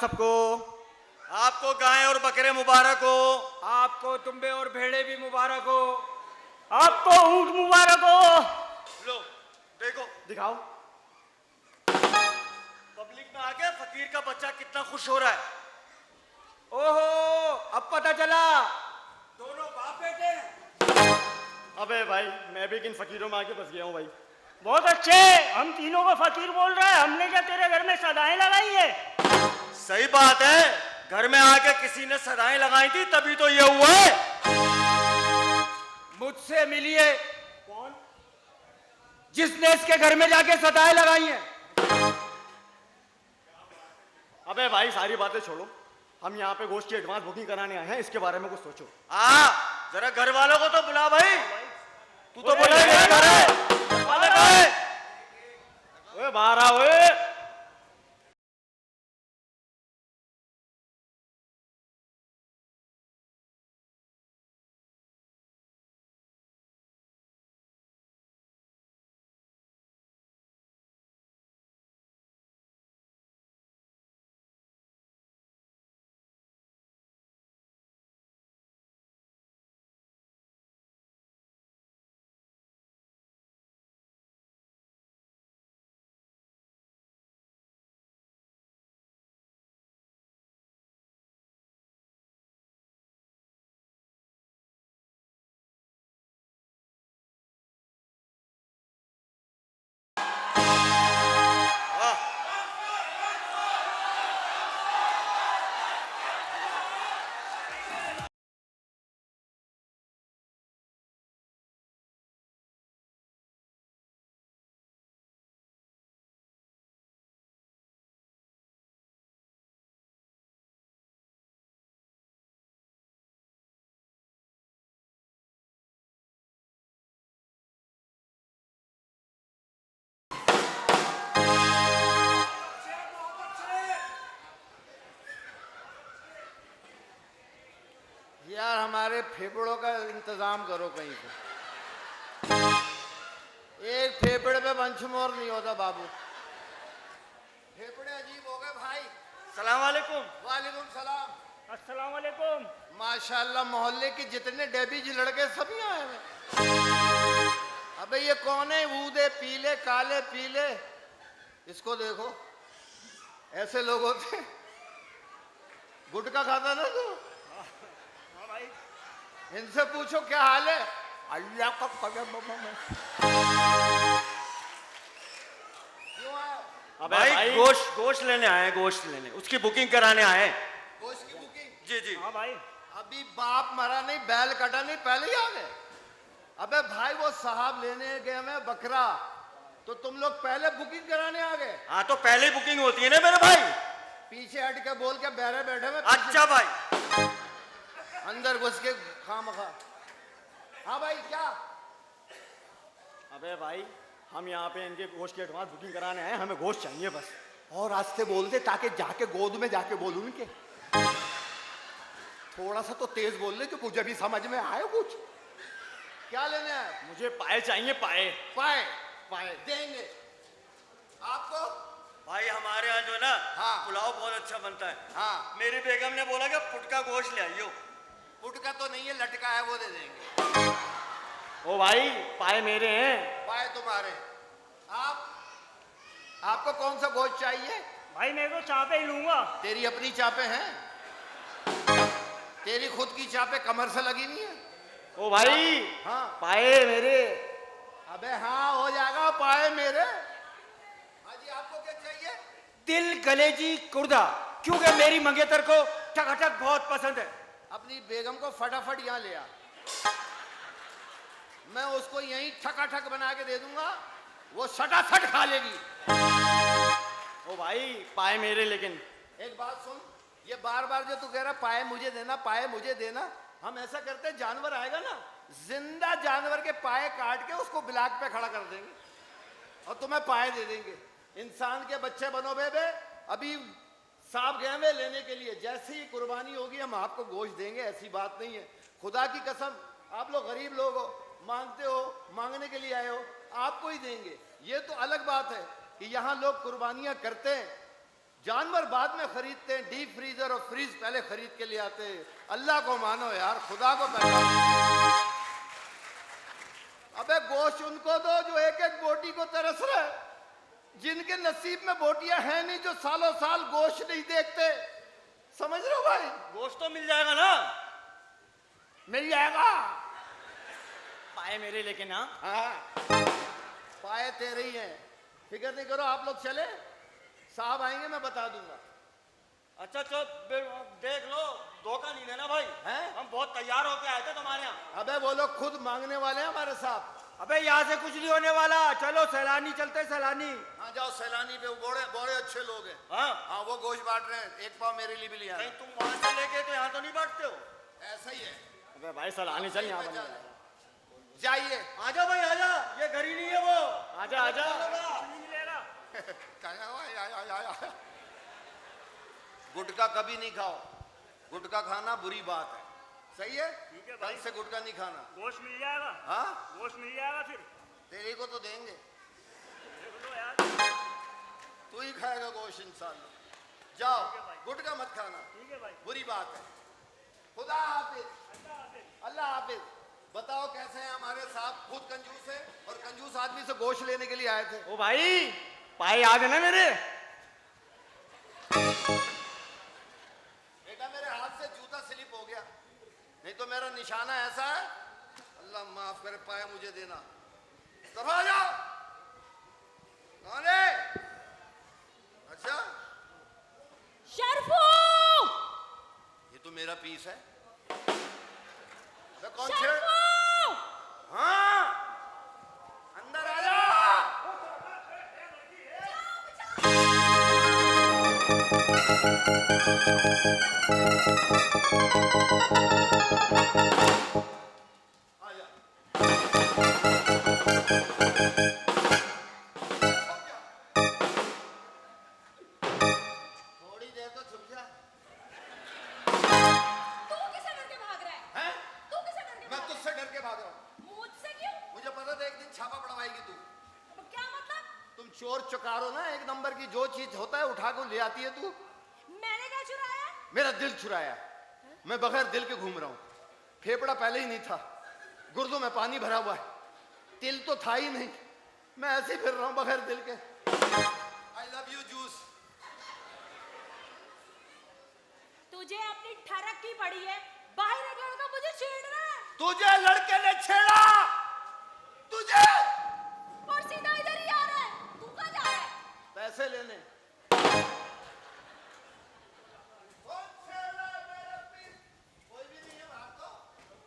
सबको। आपको गाय और बकरे मुबारक हो। आपको तुम्बे और भेड़े भी मुबारक हो। आपको ऊंट मुबारक हो। लो देखो, दिखाओ। पब्लिक में आके फकीर का बच्चा कितना खुश हो रहा है। ओहो, अब पता चला दोनों बाप बेटे हैं। अबे भाई, मैं भी किन फकीरों में आके फंस गया हूँ भाई। बहुत अच्छे, हम तीनों को फकीर बोल रहे हैं। हमने क्या तेरे घर में सदाएं लगाई है? सही बात है, घर में आके किसी ने सदाएं लगाई थी तभी तो ये हुआ है। मुझसे मिलिए। कौन? जिसने इसके घर में जाके सदाएं लगाई हैं। अबे भाई, सारी बातें छोड़ो, हम यहाँ पे गोश्त की एडवांस बुकिंग कराने आए हैं, इसके बारे में कुछ सोचो। हाँ, जरा घर वालों को तो बुला भाई। तू तो बोला मेरे घर है, घर वाले कहाँ है? ओए बाहर आ ओए। यार हमारे फेफड़ों का इंतजाम करो कहीं से। एक फेफड़े पे वंशमोर नहीं होता बाबू। फेफड़े अजीब हो गए भाई। सलाम वालेकुम। वालेकुम सलाम। अस्सलाम वालेकुम। माशाल्लाह, मोहल्ले के जितने डेबीज लड़के सभी आए हैं। अबे ये कौन है? ऊदे पीले काले पीले, इसको देखो, ऐसे लोग होते। गुटखा खाता ना तू? इनसे पूछो क्या हाल है। अल्लाह का कदम। क्यों आए? अबे भाई गोश्त लेने आए हैं, गोश्त लेने, उसकी बुकिंग कराने आए हैं। गोश्त की बुकिंग? जी जी। हाँ भाई। अभी बाप मरा नहीं, बैल कटा नहीं, पहले ही आ गए। अबे भाई, वो साहब लेने गए मैं बकरा, तो तुम लोग पहले बुकिंग कराने आ गए। हाँ तो पहले ही बुकिंग होती है ना मेरे भाई। पीछे हट के बोल के बैठे बैठे में। अच्छा भाई। अंदर घुस के खामखा। हाँ भाई क्या? अबे भाई, हम यहाँ पे इनके गोश्त की एडवांस बुकिंग कराने आए हैं, हमें गोश्त चाहिए बस। और रास्ते बोल दे ताकि जाके गोद में जाके बोलूं इनके। थोड़ा सा तो तेज बोल ले जो मुझे भी समझ में आए कुछ। क्या लेने आए? मुझे पाए चाहिए, पाए। पाए? पाए देंगे आपको। भाई हमारे यहाँ जो है ना, हाँ। पुलाव बहुत अच्छा बनता है। हाँ, मेरी बेगम ने बोला कि पुटका गोश्त ले आइयो। पुटका तो नहीं है, लटका है, वो दे देंगे। ओ भाई, पाए मेरे हैं। पाए तुम्हारे। आपको कौन सा गोश्त चाहिए? भाई मेरे को चापे ही लूंगा। तेरी अपनी चापे हैं? तेरी खुद की चापे कमर से लगी नहीं है? ओ भाई, हाँ। पाए मेरे। अबे हाँ, हो जाएगा पाए मेरे। हाजी आपको क्या चाहिए? दिल कलेजी कुर्दा, क्योंकि मेरी मंगेतर को टकाटक बहुत पसंद है। अपनी बेगम को फटाफट यहाँ ले आ, मैं उसको यहीं ठकाठक बना के दे दूंगा, वो सटासट खा लेगी। ओ भाई, पाए मेरे। लेकिन एक बात सुन, ये बार बार जो तू कह रहा पाए मुझे देना, पाए मुझे देना, हम ऐसा करते हैं, जानवर आएगा ना, जिंदा जानवर के पाए काट के उसको ब्लैक पे खड़ा कर देंगे और तुम्हें पाए दे देंगे। इंसान के बच्चे बनो बेबे। अभी सांप गए हुए लेने के लिए, जैसे ही कुर्बानी होगी हम आपको गोश्त देंगे, ऐसी बात नहीं है। खुदा की कसम, आप लोग गरीब लोग हो, मांगते हो, मांगने के लिए आए हो, आपको ही देंगे। ये तो अलग बात है कि यहाँ लोग कुर्बानियाँ करते हैं, जानवर बाद में खरीदते हैं, डीप फ्रीजर और फ्रीज पहले खरीद के ले आते हैं। अल्लाह को मानो यार, खुदा को पहचानो। अबे गोश्त उनको दो जो एक एक बोटी को तरस रहे, जिनके नसीब में बोटियां हैं नहीं, जो सालों साल गोश्त नहीं देखते। समझ रहे हो भाई? गोश्त तो मिल जाएगा ना? मिल जाएगा। पाए मेरे लेकिन हाँ। हाँ, पाए तेरे ही हैं, फिक्र नहीं करो। आप लोग चले, साहब आएंगे मैं बता दूंगा। अच्छा चलो देख लो, धोखा नहीं देना भाई। हैं? हम बहुत तैयार होके आए थे तुम्हारे यहाँ। अबे वो लोग खुद मांगने वाले हैं हमारे साहब। अबे यहाँ से कुछ नहीं होने वाला, चलो सैलानी चलते सैलानी। हाँ जाओ सैलानी पे, बड़े बड़े अच्छे लोग हैं। हाँ हाँ वो गोश्त बांट रहे हैं, एक पाव मेरे लिए भी लिया। कहीं तुम वहां से लेके तो यहाँ तो नहीं बांटते हो? ऐसा ही है। अबे भाई सलानी चल यहाँ बना। जाइए। आजा भाई आजा, ये घर ही नहीं है वो। आजा आजा, नहीं मिलेगा। गुटखा कभी नहीं खाओ, गुटखा खाना बुरी बात है। सही है? ठीक है भाई। कल से गुटखा नहीं खाना। गोश्त मिल जाएगा। हाँ गोश्त मिल जाएगा फिर। तेरे को तो देंगे, देख लो यार। तू ही खाएगा गोश्त इंशाल्लाह। जाओ, ठीक है भाई। गुटखा मत खाना, ठीक है भाई। बुरी बात है। खुदा हाफिज, अल्लाह हाफिज। बताओ कैसे हैं हमारे साहब? खुद कंजूस है और कंजूस आदमी से गोश्त लेने के लिए आए थे। ओ भाई, पाए याद है ना मेरे? बेटा मेरे हाथ से जूता स्लिप हो गया, नहीं तो मेरा निशाना ऐसा है। अल्लाह माफ करे, पाए मुझे देना। सब आ जाओ। कौन है? अच्छा, शर्फू! ये तो मेरा पीस है। मैं कौन छेड़? शर्फू! हाँ, अंदर आ जा। आ जा। थोड़ी देर तो छुप जा। तू किससे डर के भाग रहा है? हैं? तू किससे डर के मैं भाग तुझसे डर के भाग रहा हूँ। रहा है? मुझसे क्यों? मुझे पता था एक दिन छापा पड़वाएगी तू। अब क्या मतलब? तुम चोर चकारो ना, एक नंबर की जो चीज होता है उठा को ले आती है तू। मैंने क्या चुराया? मेरा दिल चुराया। मैं बगैर दिल के घूम रहा हूँ। फेफड़ा पहले ही नहीं था, गुर्दों में पानी भरा हुआ है, तिल तो था ही नहीं। मैं ऐसे ही फिर रहा हूँ बगैर दिल के। आई लव यू जूस। तुझे अपनी ठरक की पड़ी है, बाहर एक लड़का मुझे छेड़ रहा है तुझे लड़के ने छेड़ा, तुझे। और सीधा इधर ही आ रहा है। तू कहाँ जा रहा है? पैसे लेने।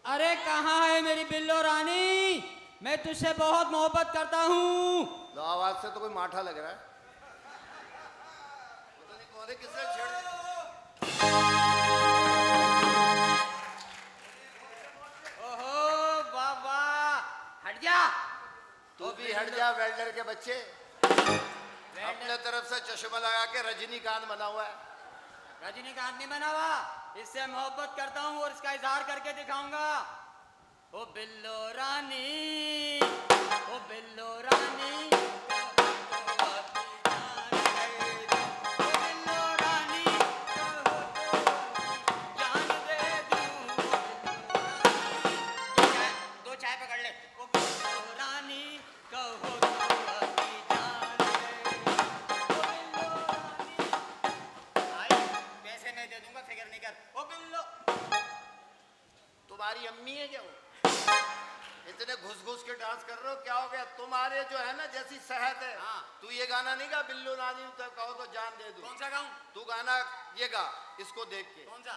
अरे कहाँ है मेरी बिल्लो रानी? मैं तुझसे बहुत मोहब्बत करता हूँ। लो आवाज से तो कोई माठा लग रहा है। पता नहीं कौन है, किसने छेड़ दिया। ओहो वाह वाह, हट जा। तू भी हट जा वेल्डर के बच्चे। अपने तरफ से चश्मा लगा के रजनीकांत बना हुआ है। रजनीकांत नहीं बना हुआ, इससे मोहब्बत करता हूँ और इसका इजहार करके दिखाऊंगा। ओ बिल्लो रानी, ओ बिल्लो रानी, ओ बिल्लो रानी, जान दे दूं। दो चाय पकड़ ले। ओ बिल्लो रानी, कहो तो अपनी जान दे। ओ बिल्लो रानी, आई पैसे मैं दे दूंगा, फिक्र नहीं कर। ओ बिल्लो, तुम्हारी अम्मी है क्या वो? इतने घुस घुस के डांस कर रहे हो, क्या हो गया? तुम्हारे जो है ना जैसी सेहत है। हाँ। तू ये गाना नहीं गा, बिल्लू नानी तो कहो तो जान दे दूं। कौन सा गाऊं? तू गाना ये गा, इसको देख के। कौन सा?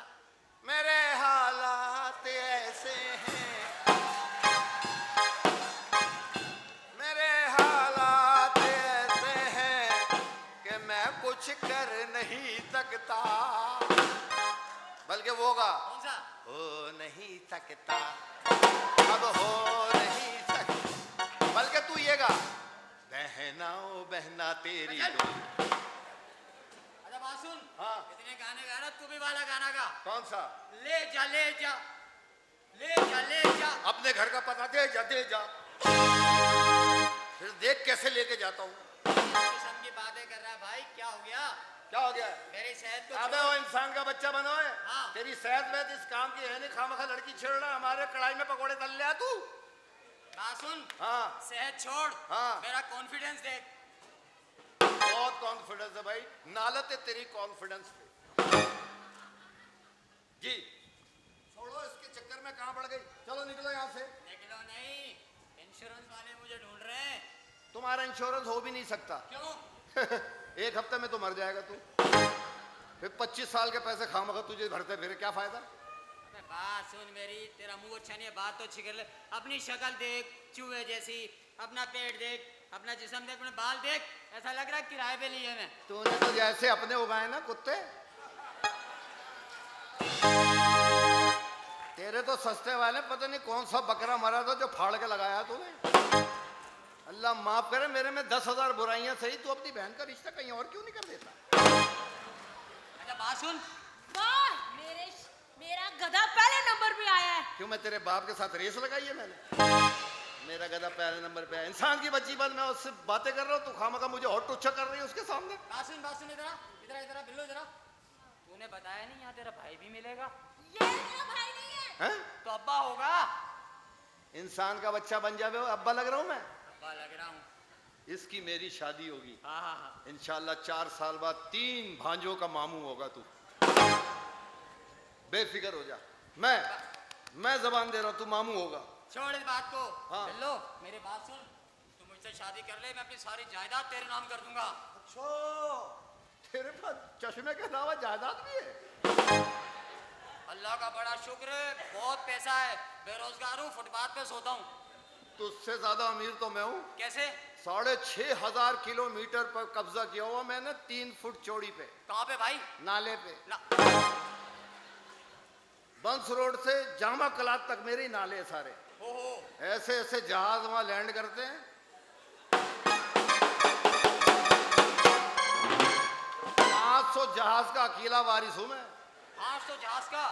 मेरे हालात ऐसे हैं, मेरे हालात ऐसे हैं कि मैं कुछ कर नहीं सकता। बल्कि वो गा, कौन सा? हो नहीं सकता, अब हो नहीं सकता। बल्कि तू ये गा, बहना ओ बहना तेरी डोली। अच्छा बात सुन। हाँ। इतने गाने गा रहा, तू भी वाला गाना गा। कौन सा? ले जा ले जा, ले जा ले जा। अपने घर का पता दे जा, दे जा। फिर देख कैसे लेके जाता हूँ। किस किस्म की बातें कर रहा है भाई? क्या हो गया? क्या हो गया? मेरी सेहत को अबे छोड़। वो इंसान का बच्चा बनो है। हाँ। तेरी सेहत में इस काम की है नहीं, खामखा लड़की छेड़ रहा, हमारे कढ़ाई में पकोड़े तल लिया तू। बात सुन, हाँ सेहत छोड़, हाँ। मेरा कॉन्फिडेंस देख। बहुत कॉन्फिडेंस है भाई, नालत है तेरी कॉन्फिडेंस पे। जी छोड़ो, इसके चक्कर में कहाँ पड़ गई, चलो निकलो यहाँ से। निकलो नहीं, इंश्योरेंस वाले मुझे ढूंढ रहे हैं। तुम्हारा इंश्योरेंस हो भी नहीं सकता। क्यों? एक हफ्ते में तो मर जाएगा तू, फिर 25 साल के पैसे खामखा तुझे भरते फिर क्या फायदा। अबे बात सुन मेरी, तेरा मुंह अच्छा नहीं है, बात तो अच्छी कर ले। अपनी शक्ल देख चूहे जैसी, अपना पेट देख, अपना जिस्म देख, अपने बाल देख, ऐसा लग रहा है किराए पे लिए मैं। तूने तो जैसे अपने उगाए ना कुत्ते, तेरे तो सस्ते वाले, पता नहीं कौन सा बकरा मरा था जो फाड़ के लगाया तूने। अल्लाह माफ करे, मेरे में 10,000 बुराइयां सही, तू अपनी बहन का रिश्ता कहीं और क्यों नहीं कर देता। अच्छा बात सुन, वाह, मेरा गधा पहले नंबर पे आया है। क्यों, मैं तेरे बाप के साथ रेस लगाई है मैंने? मेरा गधा पहले नंबर पे है। इंसान की बच्ची बन, मैं उससे बातें कर रहा हूँ, तू खामखा मुझे और टुच्चा कर रही है उसके सामने। बात सुन इधर आ, इधर आ, इधर आ, बिल्लो इधर आ। तूने बताया नहीं यहाँ तेरा भाई भी मिलेगा? ये मेरा भाई नहीं है। हैं? तो अब्बा होगा। इंसान का बच्चा बन जावे हो, अब्बा लग रहा हूँ मैं। अब्बा लग रहा हूँ। इसकी मेरी शादी होगी हाँ हाँ हाँ। इंशाल्लाह, 4 साल बाद 3 भांजों का मामू होगा तू, बेफिक्र हो जा। मैं जबान दे रहा हूँ, तू मामू होगा। छोड़ इस बात को। हाँ। बिल्लो मेरी बात सुन, तू मुझसे शादी कर ले, मैं अपनी सारी जायदाद तेरे नाम कर दूंगा। अच्छा, तेरे पास चश्मे के अलावा जायदाद भी है? अल्लाह का बड़ा शुक्र है, बहुत पैसा है, बेरोजगार हूँ, फुटपाथ पे सोता हूँ। तुझसे ज्यादा अमीर तो मैं हूँ। कैसे? 6,500 किलोमीटर पर कब्जा किया हुआ मैंने, 3 फुट चौड़ी पे, कहाँ पे भाई? नाले पे। ना, बंस रोड से जामा कलात तक मेरे ही नाले हैं सारे। ओहो, ऐसे ऐसे जहाज वहां लैंड करते हैं। 500 जहाज का अकेला वारिस हूं मैं। 500 जहाज का?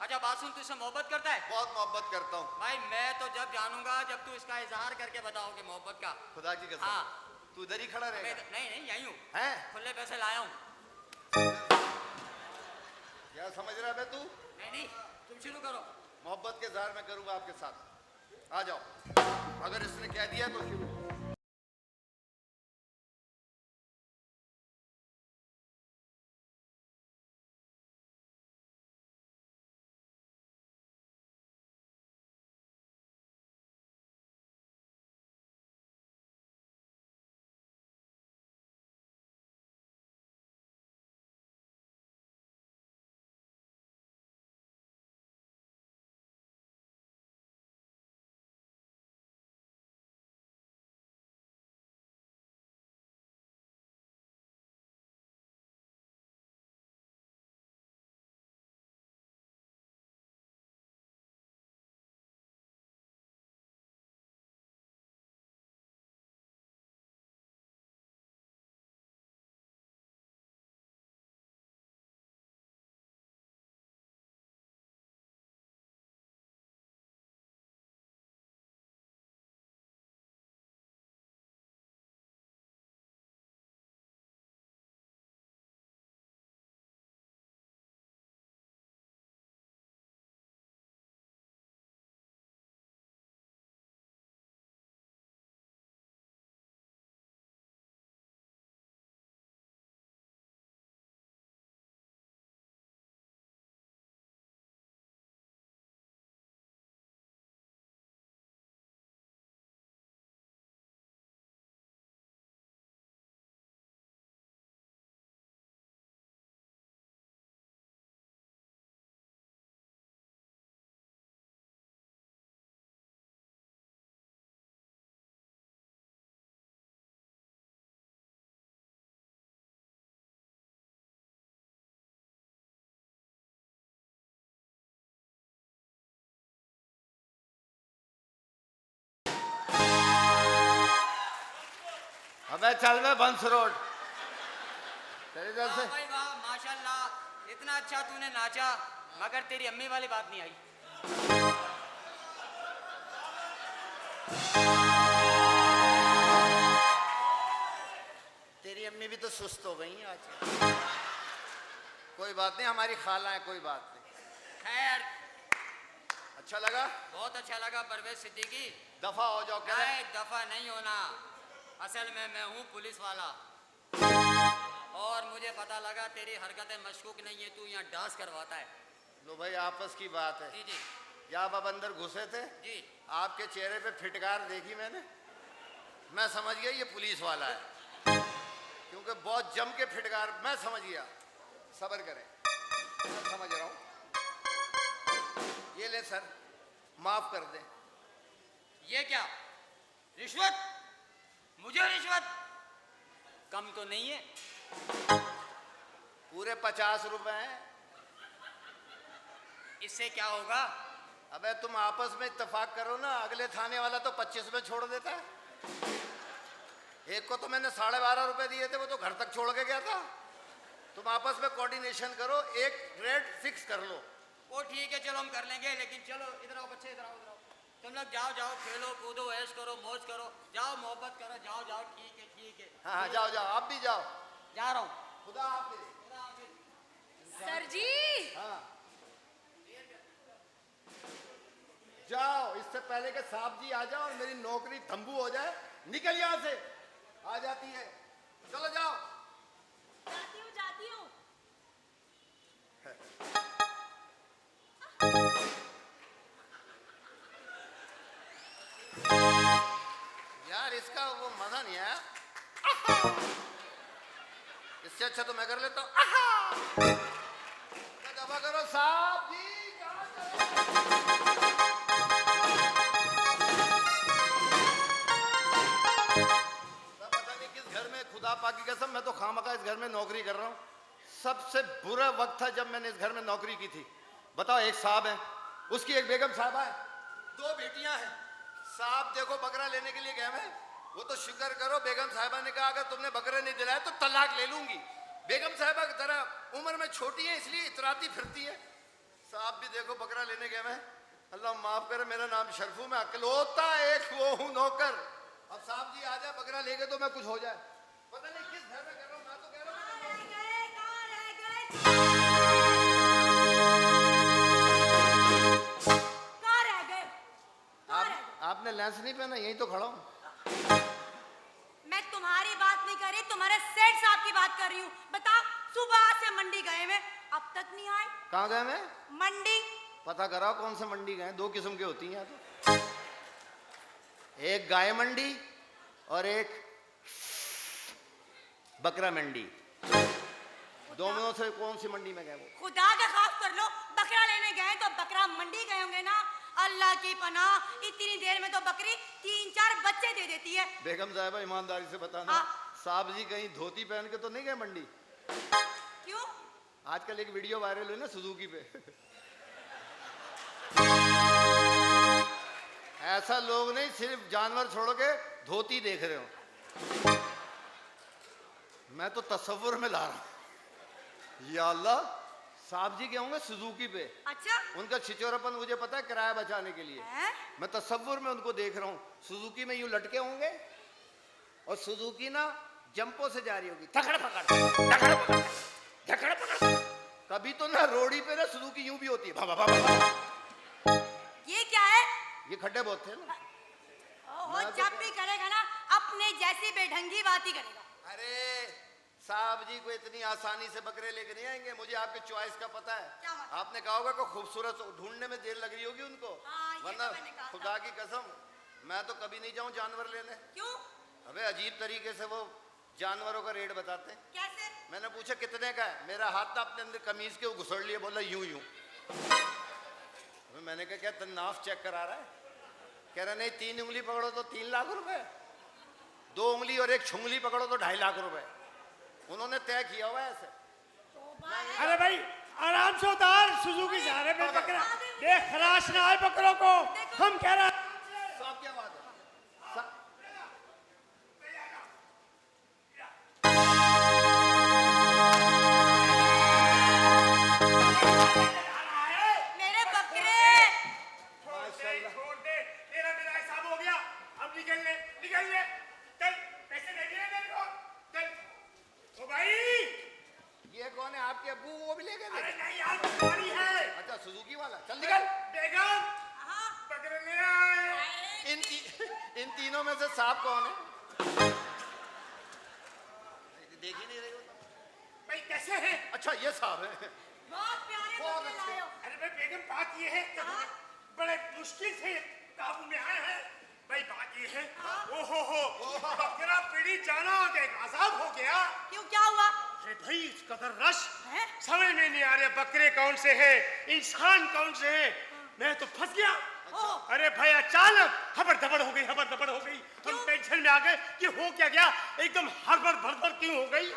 अच्छा बात सुन, तुझसे मोहब्बत करता है? बहुत मोहब्बत करता हूँ। भाई मैं तो जब जानूंगा जब तू इसका इजहार करके बताओगे मोहब्बत का। खुदा की कसम। हाँ। तू इधर ही खड़ा मैं रहेगा? नहीं यहीं हूँ, हैं? खुले पैसे लाया हूँ। क्या समझ रहा है बे तू? नहीं तुम शुरू करो। मोहब्बत के इजहार मैं करूंगा आपके साथ, आ जाओ। अगर इसने कह दिया तो शुरू। अबे चल बे बंस रोड, तेरे वाह जैसे। भाई वाह, माशाल्लाह, इतना अच्छा तूने नाचा, मगर तेरी अम्मी वाली बात नहीं आई। तेरी अम्मी भी तो सुस्त हो गई आज। कोई बात नहीं, हमारी खाला है, कोई बात नहीं। खैर, अच्छा लगा? बहुत अच्छा लगा परवेज सिद्दीकी। दफा हो जाओ। क्या नहीं, दफा नहीं होना। असल में मैं हूँ पुलिस वाला, और मुझे पता लगा तेरी हरकतें मशकूक नहीं है, तू यहाँ डांस करवाता है। लो भाई, आपस की बात है। जी जी या आप अंदर घुसे थे, जी। आपके चेहरे पे फिटकार देखी मैंने, मैं समझ गया ये पुलिस वाला है, क्योंकि बहुत जम के फिटकार, मैं समझ गया। सब्र करें, मैं समझ रहा हूँ। ये ले सर, माफ कर दे। ये क्या रिश्वत? मुझे रिश्वत कम तो नहीं है? पूरे 50 रुपए हैं। इससे क्या होगा? अबे तुम आपस में इत्तेफाक करो ना, अगले थाने वाला तो 25 में छोड़ देता है। एक को तो मैंने 12.5 रुपए दिए थे, वो तो घर तक छोड़ के गया था। तुम आपस में कोऑर्डिनेशन करो, एक रेट फिक्स कर लो। वो ठीक है, चलो हम कर लेंगे, लेकिन चलो इधर आओ बच्चे, इधर आओ, इधर आओ। तुम लोग जाओ जाओ, खेलो कूदो, ऐश करो, मौज करो, जाओ मोहब्बत करो, जाओ जाओ, ठीक है ठीक है। हाँ हाँ, जाओ जाओ, आप भी जाओ। जा रहा हूँ। खुदा हाफिज। सर जी, हाँ जाओ, इससे पहले कि साहब जी आ जाओ और मेरी नौकरी तंबू हो जाए। निकल यहाँ से, आ जाती है। चलो जाओ। जाती हूँ जाती हूँ। यार इसका वो मजा नहीं आया। इससे अच्छा तो मैं कर लेता हूँ। दफा करो साहब जी, कहाँ चले? मैं पता नहीं किस घर में, खुदा पाक की कसम, मैं तो खामखा इस घर में नौकरी कर रहा हूँ। सबसे बुरा वक्त था जब मैंने इस घर में नौकरी की थी। बताओ, एक साहब है, उसकी एक बेगम साहबा है, 2 बेटियां हैं। साहब देखो बकरा लेने के लिए गए हैं, वो तो शुक्र करो बेगम साहिबा ने कहा अगर तुमने बकरे नहीं दिलाए तो तलाक ले लूंगी। बेगम साहिबा जरा उम्र में छोटी है, इसलिए इतराती फिरती है। साहब भी देखो बकरा लेने गए हैं। अल्लाह माफ करे, मेरा नाम शरफू, मैं अकलौता एक वो हूँ नौकर। अब साहब जी आ जाए, बकरा लेके तो मैं कुछ हो जाए। पता नहीं किस घर में कर रहा हूँ, मैं तो कह रहा हूँ कहाँ रह गए? कहाँ रह गए? कहाँ रह गए? आपने लेंस नहीं पहना, यही तो खड़ा हूँ। मैं तुम्हारी बात नहीं कर रही, तुम्हारे सेठ साहब की बात कर रही हूँ। बताओ, सुबह से मंडी गए हुए, अब तक नहीं आए। कहाँ गए मैं? मंडी। पता कराओ कौन से मंडी गए। 2 किस्म की होती हैं तो, एक गाय मंडी और एक बकरा मंडी। दोनों से कौन सी मंडी में गए वो? खुदा का खौफ कर लो, बकरा लेने गए तो बकरा मंडी गए होंगे ना। अल्लाह की पनाह, इतनी देर में तो बकरी 3-4 बच्चे दे देती है। बेगम साहिबा ईमानदारी से बताना, हाँ। साहब जी कहीं धोती पहन के तो नहीं गए मंडी? क्यों? आजकल एक वीडियो वायरल हुई ना सुजुकी पे। ऐसा लोग नहीं, सिर्फ जानवर छोड़ के धोती देख रहे हो। मैं तो तस्वुर में ला रहा हूं। या अल्लाह, साहब जी के होंगे सुजुकी पे। अच्छा उनका छिचोरापन मुझे पता है, किराया बचाने के लिए। है? मैं तस्वुर में उनको देख रहा हूँ, सुजुकी में यूं लटके होंगे और सुजुकी ना जंपों से जा रही होगी, धकड़ पकड़ धकड़ पकड़ धकड़ पकड़। कभी तो ना रोड़ी पे ना सुजुकी यूं भी होती है, भा भा भा। ये क्या है? ये खड्डे बहुत थे ना। ओहो, मैं तो जब भी करेगा ना अपने जैसी बेढंगी बात ही करेगा। अरे साहब जी को इतनी आसानी से बकरे लेके नहीं आएंगे, मुझे आपके चॉइस का पता है। क्या मतलब? आपने कहा होगा कि खूबसूरत ढूंढने में देर लग रही होगी उनको। हाँ, ये तो वरना मैंने कहा था। खुदा की कसम मैं तो कभी नहीं जाऊं जानवर लेने। क्यों? अबे अजीब तरीके से वो जानवरों का रेट बताते हैं। कैसे? मैंने पूछा कितने का है, मेरा हाथ था अपने अंदर कमीज के वो घुसड़ लिया, बोला यूं यूं। अबे मैंने कहा क्या तन्नाफ चेक करा रहा है? कह रहा नहीं, 3 उंगली पकड़ो तो 3 लाख रुपए, 2 उंगली और 1 छुंगली पकड़ो तो 2.5 लाख रुपए। उन्होंने तय किया हुआ है ऐसे। अरे भाई आराम से उतार, सुजुकी जा रहे पे बकरा देख, खराश ना आए बकरों को। हम कह रहे हैं साहब क्या बात है? मेरे बकरे। छोड़ दे, तेरा मेरा हिसाब हो गया, अब निकल ले चल, पैसे दे दिए मेरे को, चल। ओ भाई, ये कौन है? आप आपके अब्बू वो भी ले गए अरे थे? नहीं यार, तुम्हारी है। अच्छा सुजुकी वाला, चल निकल। बेगम, हाँ पकड़ने आए। अरे, इन तीनों में से सांप कौन है? देख ही नहीं रहे हो। भाई कैसे हैं? अच्छा ये सांप है। बहुत प्यारे बहुत बकरे अच्छे। लाए हो। अरे भाई बेगम, बात ये है कि हाँ? बड़े मुश्किल से काबू में आए हैं। भाई बात ये है, ओहो बकरा पीढ़ी जाना हो गया, आजाद हो गया। क्यों, क्या हुआ? अरे भाई इस कदर रश, है? समझ में नहीं आ रहा बकरे कौन से हैं, इंसान कौन से हैं। मैं तो फंस गया। ओ, अरे भाई अचानक हबड़ हो गई, हबड़ हो गई। हम टेंशन में आ गए कि हो क्या गया, एकदम हड़बड़ भड़बड़ क्यों हो गई।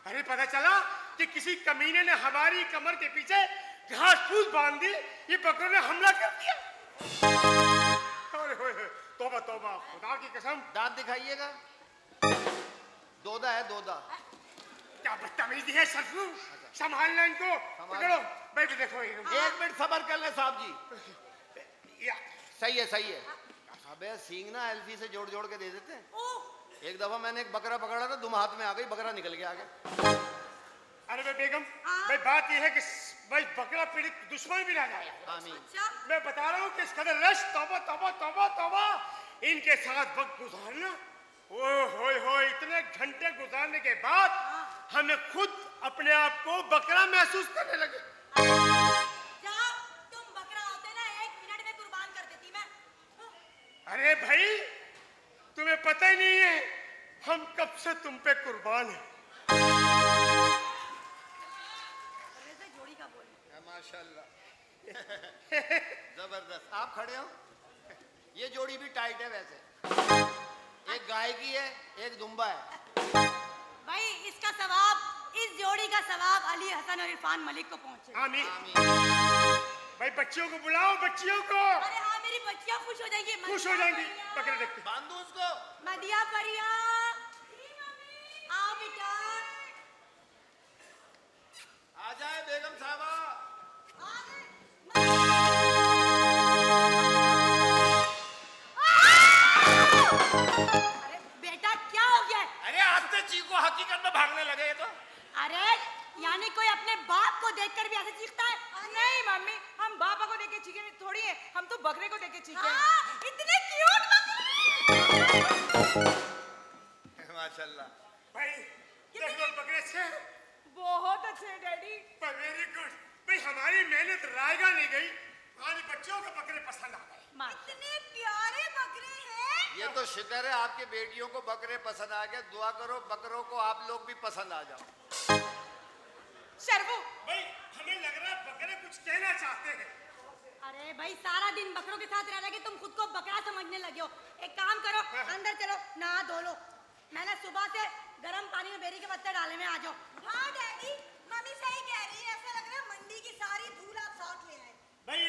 अरे पता चला कि किसी कमीने ने हमारी कमर के पीछे घास फूस बांध दी, ये बकरों ने हमला कर दिया। अरे होए होए, तौबा तौबा, खुदा की कसम। दांत दिखाइएगा। दोदा है दोदा। क्या बदतमीजी है सरसू, संभालना इनको। पकड़ो, बैठ देखो ये। एक मिनट सबर कर ले साहब जी। या, सही है। अबे सींग ना एल्फी से जोड़ जोड़ के दे देते हैं। ओ, एक दफा मैंने एक बकरा पकड़ा था, दुम हाथ में आ गई, बकरा निकल गया आगे। अरे भाई बेगम, हाँ? भाई बात यह है कि भाई बकरा पीड़ित दुश्मन भी ना जाए। आमीन। अच्छा, मैं बता रहा हूँ कि इस कदर रश, तौबा तौबा तौबा तौबा, इनके साथ वक्त गुजारना, ओ इतने घंटे गुजारने के बाद हमें खुद अपने आप को बकरा महसूस करने लगे। जाओ, तुम बकरा होते ना 1 मिनट में कुर्बान कर देती मैं। अरे भाई तुम्हें पता ही नहीं है हम कब से तुम पे कुर्बान हैं। वैसे जोड़ी का बोल। माशाल्लाह। जबरदस्त। आप खड़े हो, ये जोड़ी भी टाइट है वैसे। एक गाय की है, एक दुम्बा है। भाई इसका सवाब, इस जोड़ी का सवाब अली हसन और इरफान मलिक को पहुंचे। आमीन। आमीन। भाई बच्चियों को बुलाओ, बच्चियों को। अरे हाँ, मेरी बच्चियां खुश हो जाएंगी। खुश हो जाएंगी बकरा देख के। बांधो उसको। मदिया परिया, आओ बेटा। आ जाए बेगम साहबा। आ गए। अरे बेटा क्या हो गया? अरे आज तो चीको हकीकत में भागने लगे ये तो। अरे यानी कोई अपने बाप को देखकर भी ऐसे चीखता है? नहीं मम्मी, हम बापा को देख के चीखे थोड़ी है, हम तो बकरे को देख के चीखे हैं। हाँ, इतने क्यूट बकरे। माशाल्लाह। भाई देख लो बकरे अच्छे हैं। बहुत अच्छे हैं डैडी। Very good. भाई हमारी मेहनत रायगा नहीं गई, हमारे बच्चों को बकरे पसंद आ गए। इतने प्यारे बकरे हैं। ये तो शुक्र है आपके बेटियों को बकरे पसंद आ गए। दुआ करो बकरों को आप लोग भी पसंद आ जाओ। शर्वू, भाई हमें लग रहा है बकरे कुछ कहना चाहते हैं। अरे भाई सारा दिन बकरों के साथ रह रहे कि तुम खुद को बकरा समझने लगे हो। एक काम करो, अंदर चलो, नहा धो लो। मैंने सुबह से गर्म पानी में बेरी के पत्ते डाले में, आ जाओ। हाँ डैडी, मम्मी सही कह रही है। ऐसा लग रहा है मंडी की सारी धूल आप साथ ले आए। भाई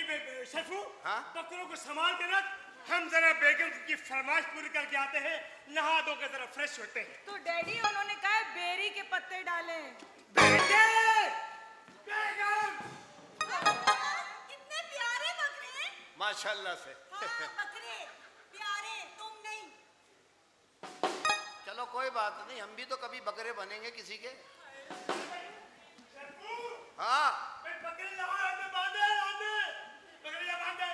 शफू, हाँ? बकरों को संभाल के रख, हम जरा बेगम की फरमाइश पूरी करके आते हैं, नहा धो के जरा फ्रेश होते हैं। तो डैडी उन्होंने कहा है बेरी के पत्ते डाले। बेटे, बेगम। कितने प्यारे बकरे हैं। माशाल्लाह से। हाँ, बकरे प्यारे, तुम नहीं। चलो कोई बात नहीं, हम भी तो कभी बकरे बनेंगे किसी के। शफू, हाँ भाई बकरे लाओ, हमें बांधे, बकरे यहाँ बांधे।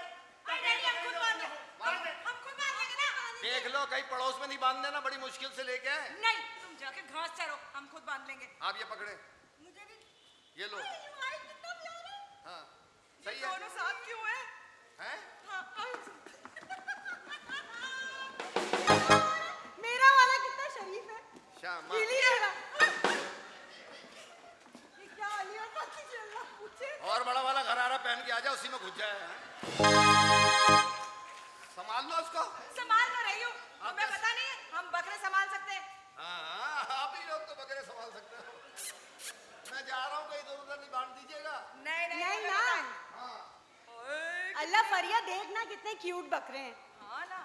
डैडी हम खुद बांधे। बांधे। हम खुद बांधेंगे ना। देख लो कहीं पड़ोस में नहीं बांध देना, बड़ी मुश्किल से लेके आए। नहीं, तुम जाके घास चरो, हम खुद बांध लेंगे। आप ये पकड़े, मुझे भी। ये लो। भाई कितना प्यारा। हाँ ये सही है। दोनों साथ क्यों हैं? हैं? हाँ, मेरा वाला कितना शरीफ है। शामा। पीली वाला। ये क्या अली और बाकी चल रहा पूछे? और बड़ा वाला घरारा पहन के आ जाए, उसी में घुस जाए। हैं? संभाल लो उसको। संभाल कर रही हूँ। तुम्हें पता नहीं है, हम बकरे संभाल सकते हैं। हाँ आप ही लोग तो बकरे संभाल सकते हो। मैं जा रहा हूँ, कहीं इधर उधर नहीं बांध दीजिएगा। नहीं नहीं नहीं हमें ना। पता है। ओए, अल्लाह फरिया, देखना कितने क्यूट बकरे हैं। हाँ ना,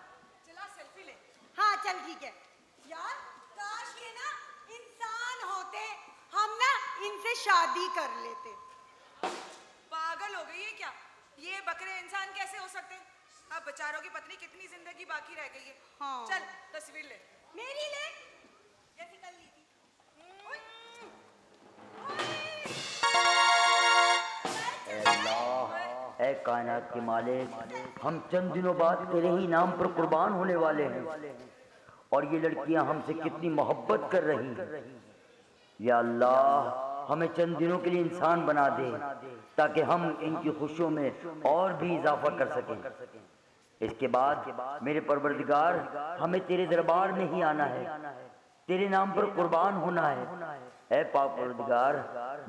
चला सेल्फी ले। हाँ चल ठीक है। यार काश ये ना इंसान होते, हम ना इनसे शादी कर लेते। पागल हो गई है क्या? ये बकरे इंसान कैसे हो सकते हैं? अब बेचारों की पत्नी कितनी जिंदगी बाकी रह गई है। हाँ। चल तस्वीर ले। मेरी ले, जैसी कल ली थी। ओए। ओए। ऐ कायनात के मालिक, हम चंद दिनों बाद तेरे ही नाम पर कुर्बान होने वाले हैं और ये लड़कियां हमसे कितनी मोहब्बत कर रही हैं। या अल्लाह, हमें चंद दिनों के लिए इंसान बना दे ताकि हम इनकी खुशियों में और भी इजाफा कर सकें। इसके बाद मेरे परवरदिगार, हमें तेरे दरबार में ही आना है, तेरे नाम पर कुर्बान होना है। ऐ पाक परवरदिगार,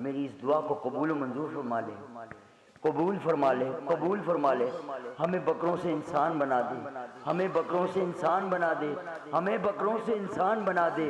मेरी इस दुआ को कबूल मंजूर फरमा ले, कबूल फरमा ले, कबूल फरमा ले। हमें बकरों से इंसान बना दे, हमें बकरों से इंसान बना दे, हमें बकरों से इंसान बना दे।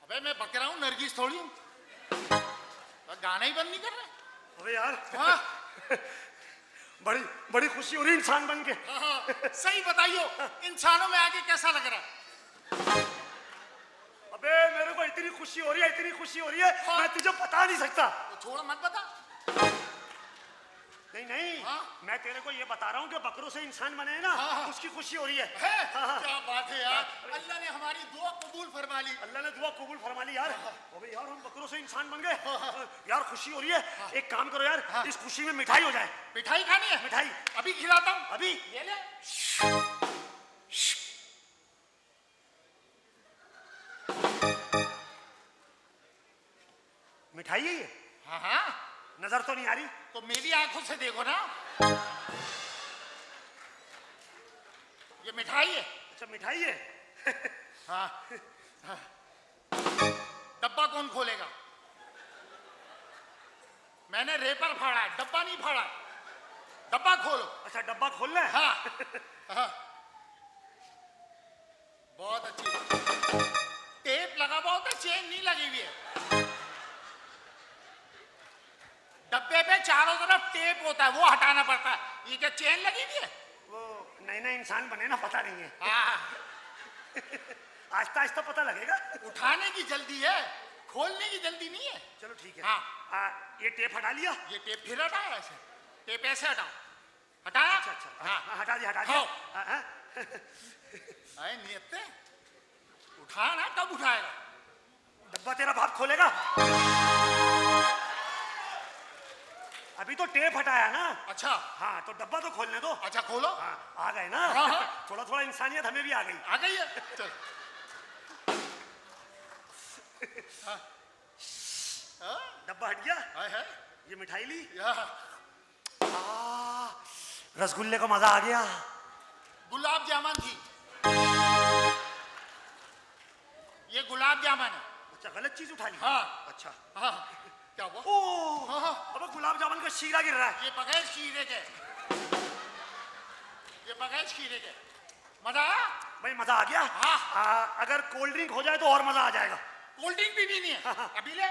अबे मैं बक रहा हूँ, नरगिस थोड़ी हूँ। गाना ही बंद नहीं कर रहा। अबे यार, हाँ? बड़ी बड़ी खुशी हो रही इंसान बन के। हाँ, सही बताइयो, इंसानों में आके कैसा लग रहा है? अबे मेरे को इतनी खुशी हो रही है, इतनी खुशी हो रही है, हाँ। मैं तुझे बता नहीं सकता। तो छोड़, मत बता। नहीं नहीं, हाँ? मैं तेरे को ये बता रहा हूँ कि बकरों से इंसान बने हैं ना, हाँ। उसकी खुशी हो रही है। है? हाँ। क्या बात है यार, अल्लाह ने हमारी दुआ कबूल फरमा ली। अल्लाह ने दुआ कबूल फरमा ली यार। अबे यार, हम बकरों से इंसान बन गए। यार खुशी हो रही है। एक काम करो यार, इस खुशी में मिठाई हो जाए। मिठाई खानी है? मिठाई अभी खिलाता हूँ। अभी। ये ले। मिठाई है ये? हाँ हाँ, नजर तो नहीं आ रही। तो मेरी आंखों से देखो ना, ये मिठाई है। अच्छा मिठाई है। हाँ, हाँ। डब्बा कौन खोलेगा? मैंने रेपर फाड़ा है, डब्बा नहीं फाड़ा। डब्बा खोलो। अच्छा डब्बा खोलना है। हाँ, हाँ। बहुत अच्छी। टेप लगा हुआ होता है, चेन नहीं लगी हुई है। डब्बे पे चारों तरफ टेप होता है, वो हटाना पड़ता है। ये क्या चेन लगी हुई है? वो नए नए इंसान बने ना, पता नहीं है। हाँ। आहिस्ता आहिस्ता पता लगेगा। उठाने की जल्दी है, खोलने की जल्दी नहीं है। चलो ठीक है। हाँ। ये टेप हटा लिया। ये टेप फिर हटाया ऐसे? टेप ऐसे हटाओ। हटाया? अच्छा अच्छा। हाँ। हटा दिया हटा दिया। हाँ। हाँ। अरे नियत से उठा ना, कब उठाएगा? डब्बा तेरा बाप खोलेगा। अभी तो टेप हटाया ना। अच्छा हाँ तो डब्बा तो खोलने दो। अच्छा खोलो। हाँ, आ गए ना। हाँ, हाँ। थोड़ा थोड़ा इंसानियत हमें भी आ गई। आ गई है चल। डब्बा हट गया। है ये मिठाई ली। या रसगुल्ले का मजा आ गया। गुलाब जामुन थी, ये गुलाब जामुन है। अच्छा गलत चीज उठा ली। हाँ अच्छा हाँ क्या हुआ? ओ हाँ हाँ अब गुलाब जामुन का शीरा गिर रहा है। ये बगैर खीरे के, ये बगैर खीरे के। मजा आया? भाई मजा आ गया। हाँ। अगर कोल्ड ड्रिंक हो जाए तो और मजा आ जाएगा। कोल्ड ड्रिंक भी नहीं है। अभी ले।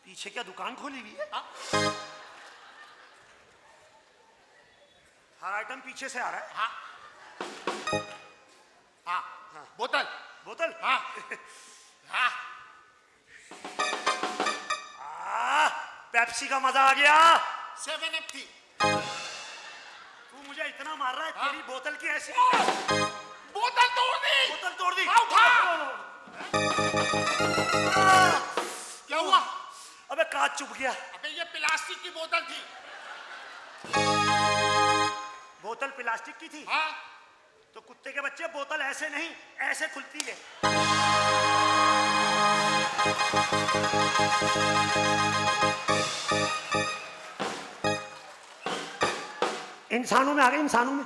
पीछे क्या दुकान खोली हुई है? हाँ। हर आइटम पीछे से आ रहा है। हाँ हाँ हाँ बोतल बोतल। हाँ हाँ पेप्सी का मजा आ गया। 7 थी। तू मुझे इतना मार रहा है। हाँ? तेरी बोतल की ऐसी बोतल तोड़ दी। बोतल तोड़ दी। हाँ, उठा। क्या हुआ? अबे कांच चुभ गया। अबे ये प्लास्टिक की बोतल थी। बोतल प्लास्टिक की थी। हाँ तो कुत्ते के बच्चे बोतल ऐसे नहीं ऐसे खुलती है। इंसानों में आ गए। इंसानों में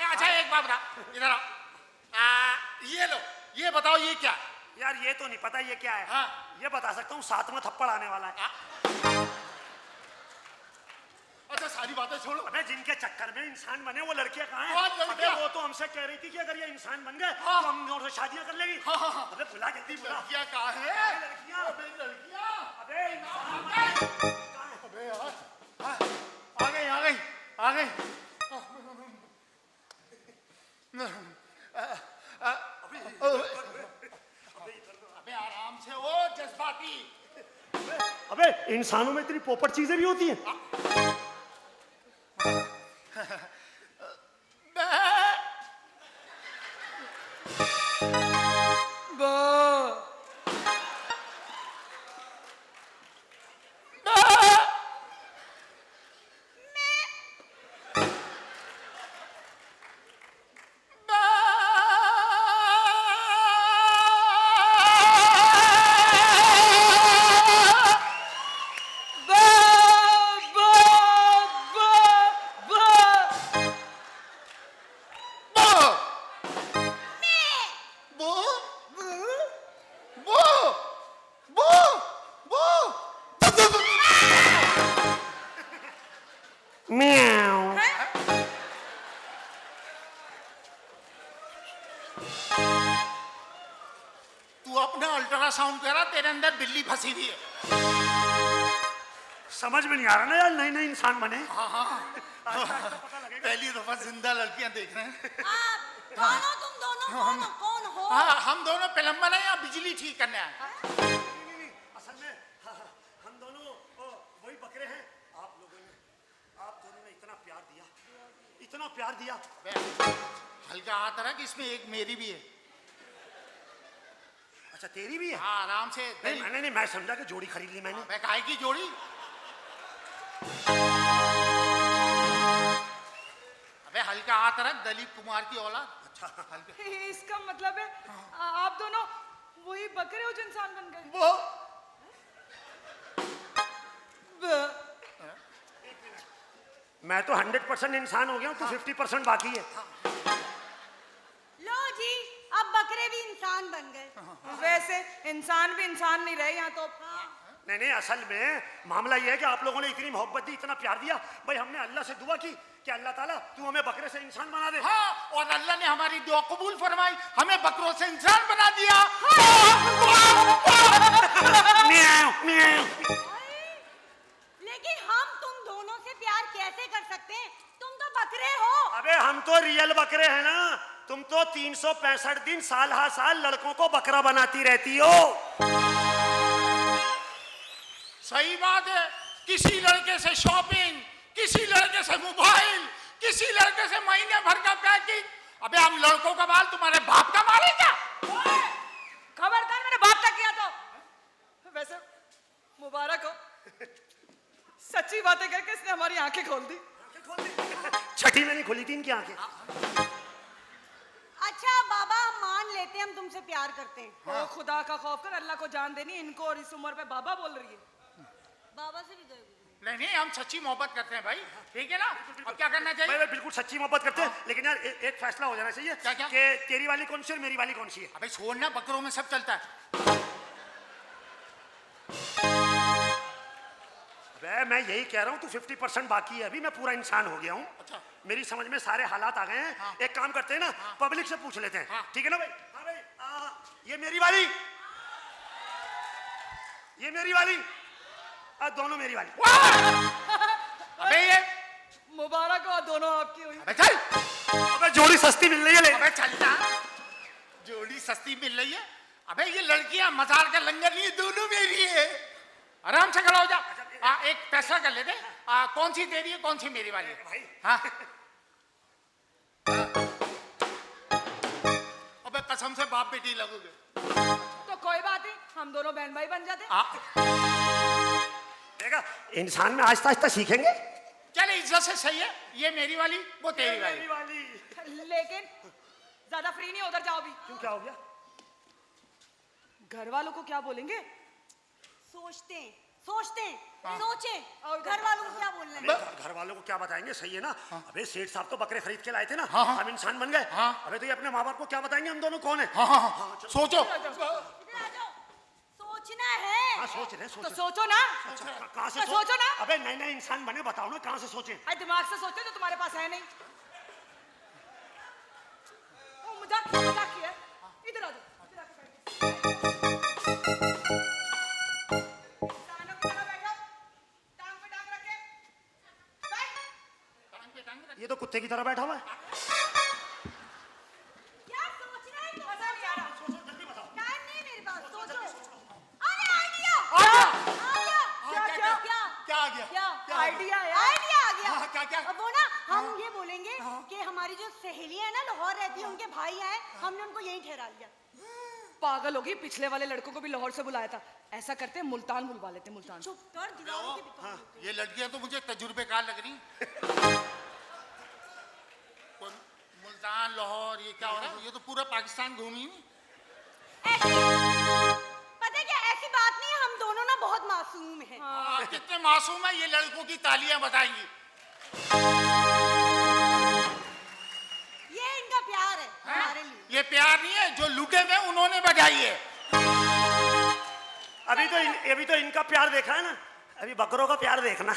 अच्छा एक बात बता, इधर आओ। ये लो, ये बताओ ये क्या? यार ये तो नहीं पता ये क्या है। हाँ। ये बता सकता हूँ 7वां थप्पड़ आने वाला है। अच्छा सारी बातें छोड़ो। अबे जिनके चक्कर में इंसान बने वो लड़कियां कहाँ हैं? कौन लड़कियां? अबे वो तो हमसे कह रही थी कि अगर ये इंसान बन गए हाँ। तो हम और शादियां कर लेगी। हाँ, हाँ, हाँ। अबे बुला जल्दी बुला। लड़कियां कहाँ है? लड़कियां। अबे लड़कियां। अबे इंसान। अबे यार आ गई आ गई आ गई। अबे आराम से हो जज्बाती। अबे इंसानों में इतनी पोपट चीजें भी होती हैं। तू अपना अल्ट्रासाउंड करा, तेरे अंदर बिल्ली फंसी हुई है। समझ में नहीं आ रहा ना यार, नए नए इंसान बने। हाँ हाँ पहली दफा जिंदा लड़कियां देख रहे हैं। दोनों तुम दोनों कौन हो? हाँ हम दोनों प्लम्बर हैं या बिजली ठीक करने आए? असल में हम दोनों वही बकरे हैं। आप दोनों ने इतना प्यार दिया, इतना प्यार दिया। हल्का हाथ रहा कि इसमें एक मेरी भी है। अच्छा तेरी भी है? हाँ आराम से। नहीं मैं समझा कि जोड़ी खरीद ली मैंने। मैं काय की जोड़ी? अबे हल्का हाथ रख, दलीप कुमार की औलाद। अच्छा हल्का। इसका मतलब है आप दोनों वही बकरे हो जो इंसान बन गए। वो मैं तो 100% इंसान हो गया हूँ, तो 50% बाकी है। लो जी, अब बकरे भी इंसान बन गए। वैसे इंसान भी इंसान नहीं रहे यहाँ तो। नहीं असल में मामला ये है कि आप लोगों ने इतनी मोहब्बत दी, इतना प्यार दिया। भाई हमने अल्लाह से दुआ की कि अल्लाह ताला तू हमें बकरे से इंसान बना दे। हाँ और अल्लाह ने हमारी दुआ कबूल फरमाई, हमें बकरों से इंसान बना दिया। म्याऊं, म्याऊं। लेकिन हम तुम दोनों से प्यार कैसे कर सकते हैं? तुम तो बकरे हो। अबे हम तो रियल बकरे हैं ना, तुम तो 365 दिन साल हर साल लड़कों को बकरा बनाती रहती हो। सही बात है। किसी लड़के से शॉपिंग, किसी लड़के से मोबाइल, किसी लड़के से महीने भर का पैकिंग अबे हम लड़कों का माल तुम्हारे बाप का माल है क्या? खबरदार, मैंने बाप तक किया तो। वैसे मुबारक हो, सच्ची बातें करके इसने हमारी आंखें खोल दी। छठी में नहीं खुली थी इनकी आंखें। अच्छा बाबा, हम मान लेते हैं हम तुमसे प्यार करते हैं। ओ खुदा का खौफ कर, अल्लाह को जान देनी इनको, और इस उम्र पे बाबा बोल रही है। बाबा से भी दो। नहीं नहीं, हम सच्ची मोहब्बत करते हैं भाई, ठीक है ना? अब क्या करना चाहिए? भाई बिल्कुल सच्ची मोहब्बत करते हैं, लेकिन यार एक फैसला हो जाना चाहिए। क्या क्या? कि तेरी वाली कौन सी और मेरी वाली कौन सी है? अबे छोड़ना, बकरों में सब चलता है। अबे मैं यही कह रहा हूँ, तू 50% बाकी है, अभी मैं पूरा इंसान हो गया हूँ। अच्छा। मेरी समझ में सारे हालात आ गए हैं। हाँ। एक काम करते हैं ना, पब्लिक से पूछ लेते हैं। हाँ। ठीक है ना भाई? हाँ भाई, ये मेरी वाली, ये मेरी वाली, दोनों मेरी वाली। अबे ये मुबारक हो, दोनों आपकी हुई। अबे चल। अबे जोड़ी सस्ती मिल रही है ले। अबे चलना, जोड़ी सस्ती मिल रही है। अबे ये लड़कियां मजार का लंगर नहीं है, दोनों मेरी है। आराम से खड़ा हो जा। एक फैसला कर लेते, कौन सी तेरी है कौन सी मेरी वाली है? भाई हाँ। अबे कसम से बाप बेटी लगोगे। तो कोई बात नहीं, हम दोनों बहन भाई बन जाते। देखा, इंसान में आहिस्ता आहिस्ता सीखेंगे। चल इज्जत से सही है, ये मेरी वाली वो तेरी वाली। मेरी वाली। लेकिन ज्यादा फ्री नहीं, उधर जाओ भी। क्यों, क्या हो गया? घर वालों को क्या बोलेंगे? सोचते हैं, सोचें, और घर वालों को क्या बोलना है? घर वालों को क्या बताएंगे, सही है ना? अबे सेठ साहब तो बकरे खरीद के लाए थे ना, हाँ, हाँ। हम इंसान बन गए। हाँ। अबे तो ये अपने माँ बाप को क्या बताएंगे हम दोनों कौन है? हाँ हाँ हाँ, सोचो। इधर आ जाओ, सोचना है। हाँ सोच रहे तो सोच सोचो ना। कहाँ से तो सोचो ना। अबे नए नए इंसान बने, बताओ ना कहाँ से सोचे? अरे दिमाग से सोचो, जो तुम्हारे पास है नहीं। ओ, मजाक किया। इधर आ जाओ, इधर आके बैठो। इंसानों की तरह बैठो, टांग पे टांग रखे। बैठ। ये तो कुत्ते की तरह बैठा हुआ है। क्या सोचना है? मजा नहीं आ रहा। टाइम नहीं है मेरे पास, सोचो। अरे आइडिया आ गया। आ गया। क्या क्या आ गया? क्या आइडिया है। आइडिया आ गया। हाँ, क्या? अब वो ना, हम ये बोलेंगे कि हमारी जो सहेलियां हैं ना, लाहौर रहती है, उनके भाई आए, हमने उनको यहीं ठहरा लिया। पागल होगी, पिछले वाले लड़कों को भी लाहौर से बुलाया था। ऐसा करते हैं, मुल्तान बुलवा लेते हैं, मुल्तान। चुप कर, दीवारों के भीतर। ये लड़कियां तो मुझे तजुर्बेकार लग रही। कोई मुल्तान लाहौर, ये क्या हो रहा है? ये तो पूरा पाकिस्तान घूमी हुई। पता है क्या, ऐसी बात नहीं है, हम दोनों ना बहुत मासूम हैं। कितने मासूम है, ये लड़कों की तालियां बताएंगी। ये इनका प्यार है हमारे लिए। ये प्यार नहीं है, जो लूटे में उन्होंने बजाई है। अभी तो इनका प्यार देखा है ना, अभी बकरों का प्यार देखना।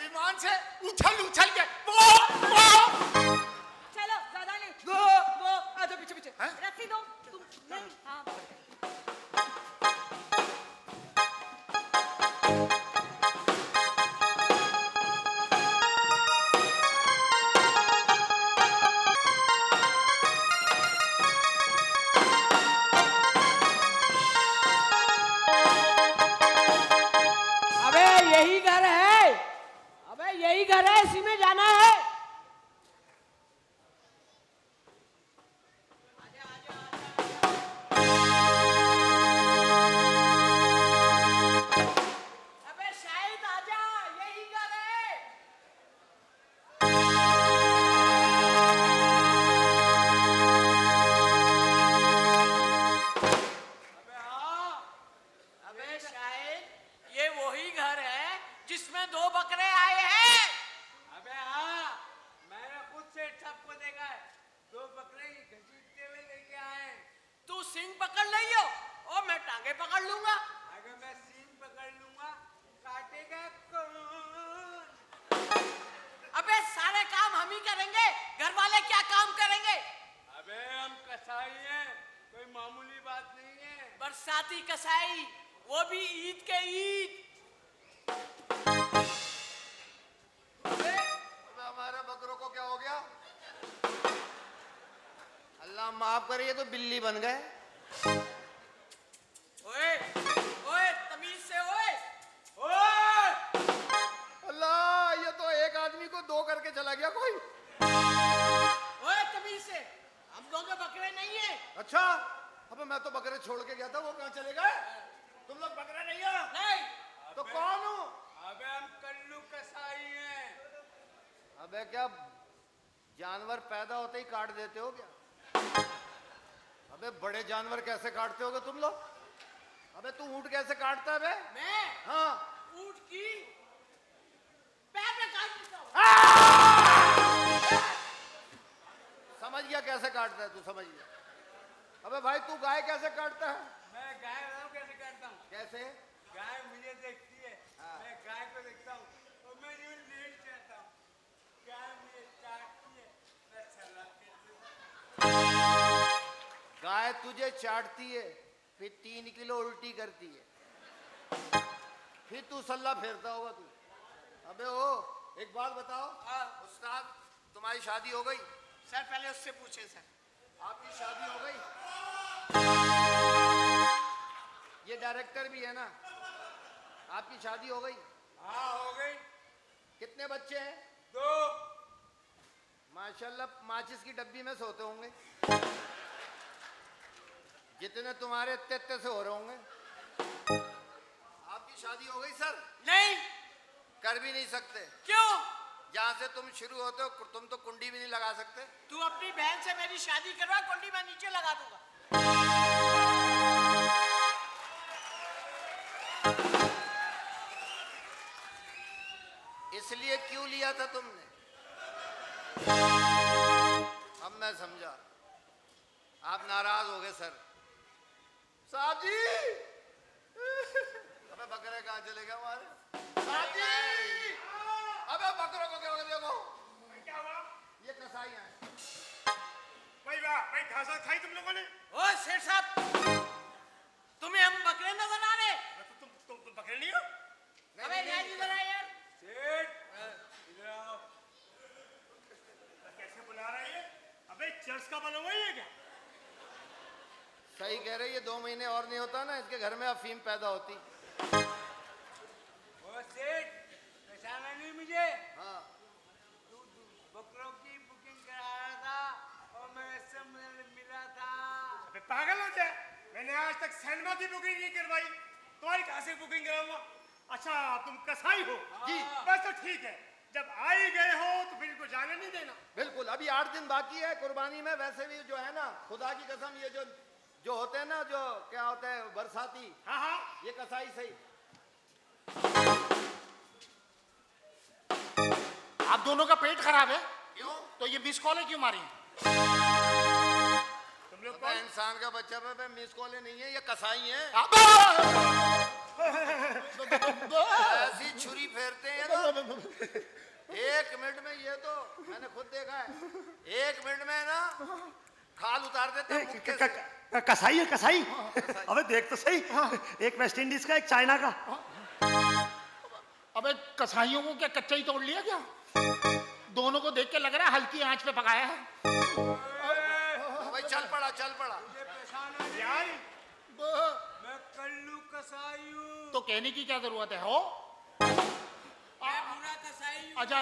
ईमान से उछल उछल के वो। चलो, ज्यादा नहीं। वो आ जाओ पीछे पीछे। रस्सी दो तुम। नहीं, हाँ। अबे यही घर है, अबे यही घर है, इसी में जाना है। अबे शायद आजा, यही घर है। अबे हाँ, अबे शायद ये वही घर है जिसमें 2 बकरे आए हैं। अबे हाँ, मैंने खुद से सबको देखा है, 2 बकरे घसीटते हुए लेके आए हैं। तू सींग पकड़ लियो और मैं टांगे पकड़ लूंगा। अगर मैं सींग पकड़ लूंगा, काटेगा कौन? अबे सारे काम हम ही करेंगे, घर वाले क्या काम करेंगे? अबे हम कसाई हैं, कोई मामूली बात नहीं है। बरसाती कसाई, वो भी ईद के ईद। अबे हमारे बकरों को क्या हो गया? अल्लाह माफ करे, ये तो बिल्ली बन गए। ओए, ओए, तमीज से ओए, ओए। अल्लाह, ये तो एक आदमी को 2 करके चला गया कोई। ओए तो बकरे छोड़ के गया था, वो कहाँ चले गए? तुम लोग बकरे नहीं हो? नहीं। तो कौन हो? अबे हम कल्लू कसाई हैं। अबे क्या जानवर पैदा होते ही काट देते हो क्या? अबे बड़े जानवर कैसे काटते होगे तुम लोग? अबे तू ऊंट कैसे काटता है बे? मैं हाँ। ऊंट की पैर में काट देता हूँ। समझ गया कैसे काटता है तू, समझ गया। अबे भाई तू गाय कैसे काटता है? मैं गाय बताऊँ कैसे काटता हूँ? कैसे? गाय मुझे देखती है, मैं गाय को देखता हूँ और मैं यूं लेट जाता हूँ। गाय मुझे चाटती है, मैं सलाह देता हूँ। गाय तुझे चाटती है, फिर 3 किलो उल्टी करती है, फिर तू सल्ला फेरता होगा तू। अबे ओ एक बात बताओ, उस्ताद तुम्हारी शादी हो गई? सर पहले उससे पूछे सर। आपकी शादी हो गई? ये डायरेक्टर भी है ना, आपकी शादी हो गई? हाँ हो गई। कितने बच्चे हैं? 2। माशाल्लाह माचिस की डब्बी में सोते होंगे, जितने तुम्हारे इतने से हो रहे होंगे। आपकी शादी हो गई सर? नहीं। कर भी नहीं सकते? क्यों? जहाँ से तुम शुरू होते हो तुम तो कुंडी भी नहीं लगा सकते। तू अपनी बहन से मेरी शादी करवा, कुंडी मैं नीचे लगा दूंगा। इसलिए क्यों लिया था तुमने? अब मैं समझा, आप नाराज हो गए सर। साहब जी अबे बकरे कहाँ चले गए हमारे? साहब जी अबे बकरों को क्या हो गया? देखो क्या हुआ? ये कसाई हैं। भाई वाह भाई, घासा खाई तुम लोगों ने? ओ शेर साहब, तुम्हें हम बकरे नजर आ रहे? तुम बकरे नहीं हो? अबे नहीं इधर आ यार। सेठ इधर आओ। कैसे बुला रहा है ये? अबे चर्च का बना हुआ है ये क्या? सही कह रहे, ये 2 महीने और नहीं होता ना, इसके घर में अफीम पैदा होती। ओ सेठ, पहचाना नहीं मुझे? हाँ। तू बकरों की बुकिंग करा रहा था और मैं इससे मिला था। अबे पागल हो क्या? मैंने आज तक सिनेमा की बुकिंग नहीं करवाई, तुम्हारी कहाँ से बुकिंग कराऊंगा? अच्छा तुम कसाई हो? जी। बस तो ठीक है, जब आ ही गए हो तो फिर इनको जाने नहीं देना। बिल्कुल, अभी 8 दिन बाकी है कुर्बानी में। वैसे भी जो है ना, खुदा की कसम, ये जो होते हैं ना, जो क्या होते हैं बरसाती, हाँ हाँ, ये कसाई सही। आप दोनों का पेट खराब है? क्यों? तो ये मिस कॉल क्यों मारी? तुम लोग अबे इंसान का बच्चा पे मिस कॉलें नहीं है, ये कसाई है। ऐसी छुरी फेरते हैं ना, 1 मिनट में, ये तो मैंने खुद देखा है, 1 मिनट में ना खाल उतार देते हैं मुक्के से। कसाई है कसाई। अबे देख तो सही, एक वेस्ट इंडीज का, एक चाइना का। अबे कसाईयों को क्या कच्चा ही तोड़ लिया क्या? दोनों को देख के लग रहा है हल्की आंच पे पकाया है। भाई चल पड़ा, चल पड़ा। मुझे पहचाना नहीं? यार मैं कल्लू कसाई हूँ। तो कहने की क्या जरूरत है? हो मैं बुरा कसाई हूँ। अच्छा,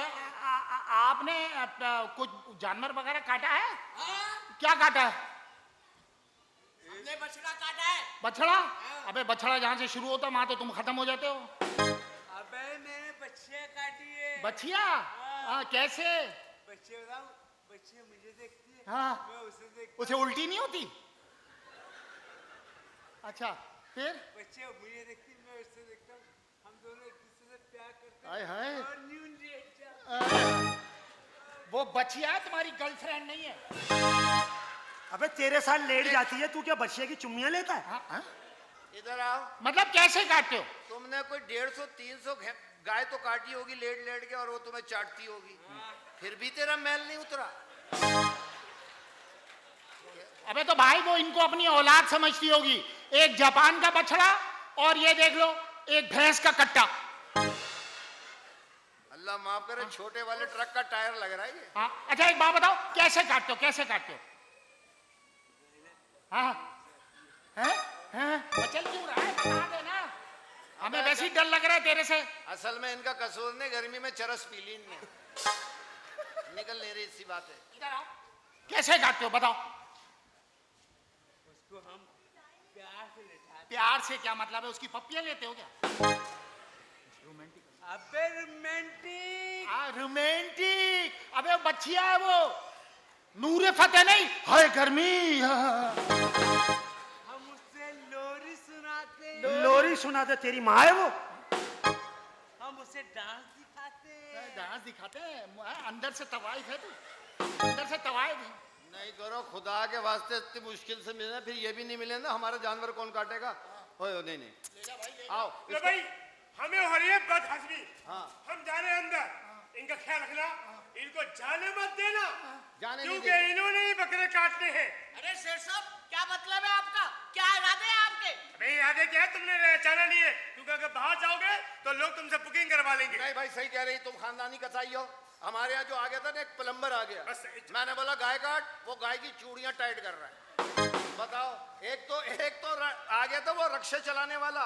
आपने कुछ जानवर वगैरह काटा है? हाँ, क्या काटा है? हमने बछड़ा काटा है। बछड़ा? अबे बछड़ा जहाँ से शुरू होता वहां तो तुम खत्म हो जाते हो। अबे मैंने बच्चियाँ काटी है। बछिया? हाँ, कैसे? बच्चे बताऊँ, बच्चे मुझे देखती है, हाँ। मैं उसे देखता उसे उल्टी नहीं होती? अच्छा, फिर? बच्चे मुझे देखती है, मैं उससे देखता हूँ, हम दोनों एक दूसरे से प्यार करते हाय हैं हाय। और न्यून लेट जाते हैं। वो बछिया तुम्हारी गर्लफ्रेंड नहीं है? अबे तेरे साथ लेट जाती है, तू क्या बच्चे की चुम्मियां लेता है? हाँ, हाँ? इधर आओ। मतलब कैसे काटते हो? तुमने कोई 150-300 गाय तो काटी होगी लेट लेट के, और वो तुम्हें चाटती होगी, फिर भी तेरा मैल नहीं उतरा। अबे तो भाई वो इनको अपनी औलाद समझती होगी। एक जापान का बछड़ा और ये देख लो एक भैंस का कट्टा। अल्लाह माफ करे, छोटे वाले ट्रक का टायर लग रहा है ये। हाँ, अच्छा एक बात बताओ, कैसे काटते हो? कैसे काटते हो? हाँ हैं? हैं? बचल क्यों रहा है? बता देना, हमें वैसे ही डर लग रहा है तेरे से। असल में इनका कसूर नहीं, गर्मी में चरस पी ली इनने, निकल नहीं रही, इसी बात है। इधर आओ, कैसे काटते हो बताओ? उसको हम प्यार से क्या मतलब है? उसकी पप्पियां लेते हो क्या? अबे रोमांटिक। रोमांटिक? अबे वो बच्चिया है वो, नूरे फतेह नहीं, हाय गर्मी। हम उससे लोरी सुनाते हैं। लोरी सुना दे, तेरी माँ है वो। हम उसे डांस दिखाते हैं। डांस दिखाते हैं? अंदर से तवाइफ है तू, अंदर से तवाइफ है। नहीं करो खुदा के वास्ते, इतनी मुश्किल से मिले फिर ये भी नहीं मिले ना, हमारा जानवर कौन काटेगा? नहीं नहीं आओ ले भाई, हमें हो रही है बदहजमी। हाँ। हम जा रहे हैं अंदर, इनका ख्याल रखना, इनको जाने मत देना, जाने नहीं क्योंकि देंगे। इन्होंने ही बकरे काटने हैं। अरे शेर साहब, क्या मतलब है आपका? क्या इरादे हैं आपके? अबे याद है क्या है, तुमने जाना नहीं है, क्योंकि अगर बाहर जाओगे तो लोग तुमसे बुकिंग करवा लेंगे। नहीं भाई सही कह रही, तुम खानदानी कसाई हो। हमारे यहाँ जो आ गया था ना, एक प्लम्बर आ गया, बस मैंने बोला गाय काट, वो गाय की चूड़ियां टाइट कर रहा है। बताओ, एक तो आ गया था वो रक्शे चलाने वाला।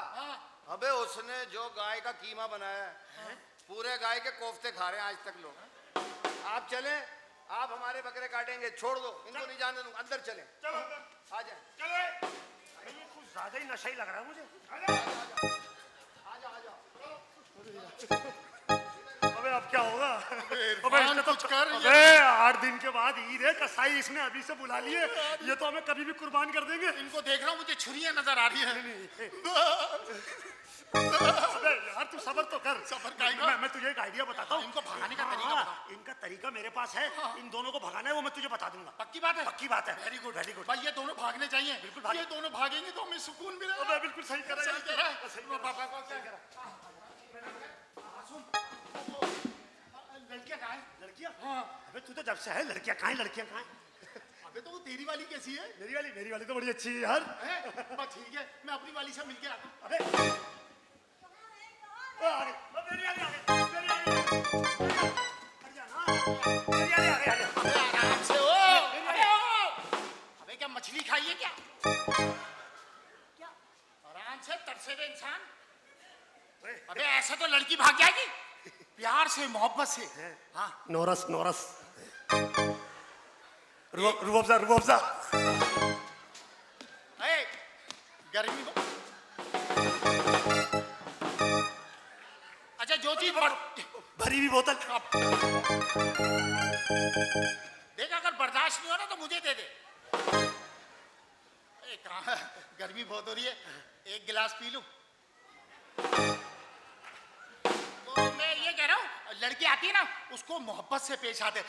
अबे उसने जो गाय का कीमा बनाया है, पूरे गाय के कोफ्ते खा रहे हैं आज तक लोग। आप चलें, आप हमारे बकरे काटेंगे, छोड़ दो इनको, नहीं जाने दूंगा, अंदर चलें। चलो अंदर, आ जाए, चलो। अरे ये कुछ ज्यादा ही नशा ही लग रहा है मुझे। आ जाओ। अबे अब क्या होगा? इरफान, इसने तो कुछ कर। अबे 8 दिन के बाद ईद है, कसाई इसने अभी से बुला लिए, ये तो हमें कभी भी कुर्बान कर देंगे। इनको देख रहा हूँ, मुझे छुरियां नजर आ रही है। अबे यार तू सब्र तो कर। सब्र काएगा? मैं तुझे एक आइडिया बताता हूँ। इनको भगाने का तरीका हाँ, बताओ। इनका तरीका मेरे पास है, इन दोनों को भगाना है वो मैं तुझे बता दूंगा। पक्की बात है? पक्की बात है। Very good, very good. भाई ये दोनों भागने चाहिए। बिल्कुल भागे। ये दोनों भागेंगे तो हमें सुकून मिलेगा। अबे बिल्कुल सही कर रहा है। सही कह रहा है। सही वो कर रहा है। पापा को क्या करा? सुन, लड़कियां कहाँ हैं? लड़कियां? हाँ। अबे तू तो जब से है, लड़कियां कहाँ हैं, लड़कियां कहाँ हैं? अबे तो वो तेरी वाली कैसी है? मेरी वाली तो बड़ी अच्छी है यार। बस ठीक है, मैं अपनी वाली से मिलके आता हूँ। अबे ओ, आ गई। ओ, मेरी वाली आ गई। मेरी वाली आ गई। हट जा ना। मेरी वाली आ गई, आ गई। अबे आराम से हो। अबे क्या मछली खाई है क्या? आराम से, तरसे हुए इंसान। अबे ऐसे तो लड़की भाग जाएगी। प्यार से, मोहब्बत से। हाँ। नोरस रूअफ़ज़ा। ए, गर्मी को। अच्छा जो चीज भरी हुई बोतल। देख, अगर बर्दाश्त नहीं हो रहा तो मुझे दे दे। कहाँ, गर्मी बहुत हो रही है, एक गिलास पी लूं। तो मैं ये कह रहा हूँ, लड़की आती है ना, उसको मोहब्बत से पेश आते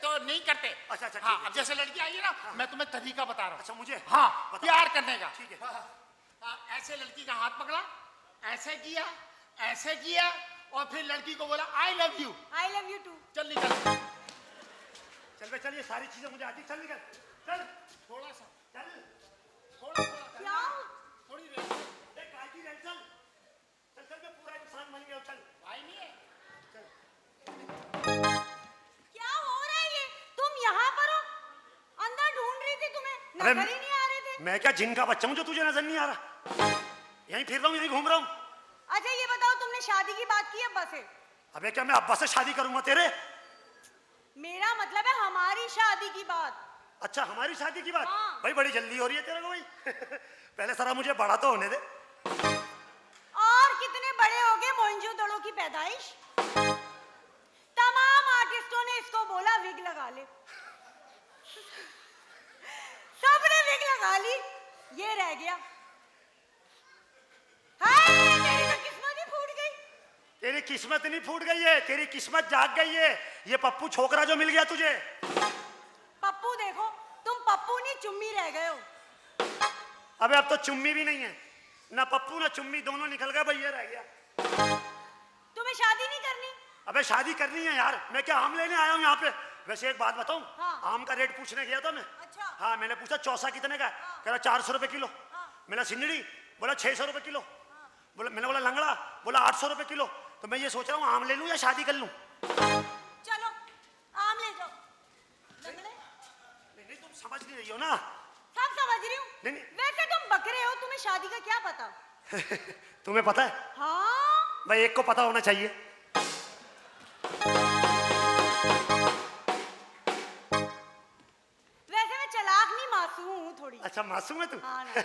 तो नहीं करते। अच्छा, ठीक हाँ, है। अब जैसे लड़की आई है ना, मैं तुम्हें तरीका बता रहा हूँ। अच्छा मुझे? हाँ, बताओ। प्यार करने का। ठीक है। ऐसे लड़की का हाथ पकड़ा, ऐसे किया, और फिर लड़की को बोला I love you. I love you too. चल निकल। चल बे, चल, ये सारी चीजें मुझे आती। चल निकल, चल थोड़ा सा, चल। थोड़ा क्या? थोड़ी देर। एक गाय की रेल, चल चल बे, पूरा इंसान बन गया। चल भाई नहीं है। क्या हो रहा है ये? तुम यहाँ पर हो? अंदर ढूंढ रही थी तुम्हें, अरे, नजर ही नहीं आ रहे थे। मैं क्या जिन का बच्चा हूँ जो तुझे नजर नहीं आ रहा? यहीं फिर रहा हूँ, यहीं घूम रहा हूँ। अच्छा ये बताओ, तुमने शादी की बात की अब्बा से? अबे क्या मैं अब्बा से शादी करूंगा तेरे? मेरा मतलब है हमारी शादी की बात। अच्छा हमारी शादी की बात? हाँ। भाई बड़ी जल्दी हो रही है तेरे को भाई। पहले सारा मुझे बड़ा तो होने दे। और कितने बड़े हो गए मोइंजोदड़ो की पैदाइश। तमाम आर्टिस्टों ने इसको बोला विग लगा ले, सबने विग लगा ली, ये रह गया। हाय, तेरी तो किस्मत ही फूट गई। तेरी किस्मत नहीं फूट गई है, तेरी किस्मत जाग गई है। ये पप्पू छोकरा जो मिल गया तुझे। पप्पू देखो, तुम पप्पू नहीं चुम्मी रह गए हो। अबे अब तो चुम्मी भी नहीं है, ना पप्पू ना चुम्मी, दोनों निकल गए भाई, ये रह गया। तुम्हें शादी नहीं करनी? अबे शादी करनी है यार, मैं क्या आम लेने आया हूँ यहाँ पे। वैसे एक बात बताऊँ, हाँ। आम का रेट पूछने गया था मैं। अच्छा। हाँ, मैंने पूछा चौसा कितने का है? कह रहा 400 रुपए किलो। मैंने सिंदड़ी बोला 600 रुपए किलो। बोला, मैंने बोला लंगड़ा, बोला 800 रुपए किलो। तो मैं ये सोच रहा हूँ आम ले लूँ या शादी कर लूँ। चलो आम ले जाओ। लंगड़े? नहीं तुम समझ नहीं रही हो ना। सब समझ रही हूँ। नहीं, नहीं। वैसे तुम बकरे हो, तुम्हें शादी का क्या पता? तुम्हें पता है? हाँ। भाई एक को पता होना चाहिए। वैसे मैं चालाक नहीं, मासूम हूँ थोड़ी। थोड़ी। अच्छा मासूम है तू? हाँ ना।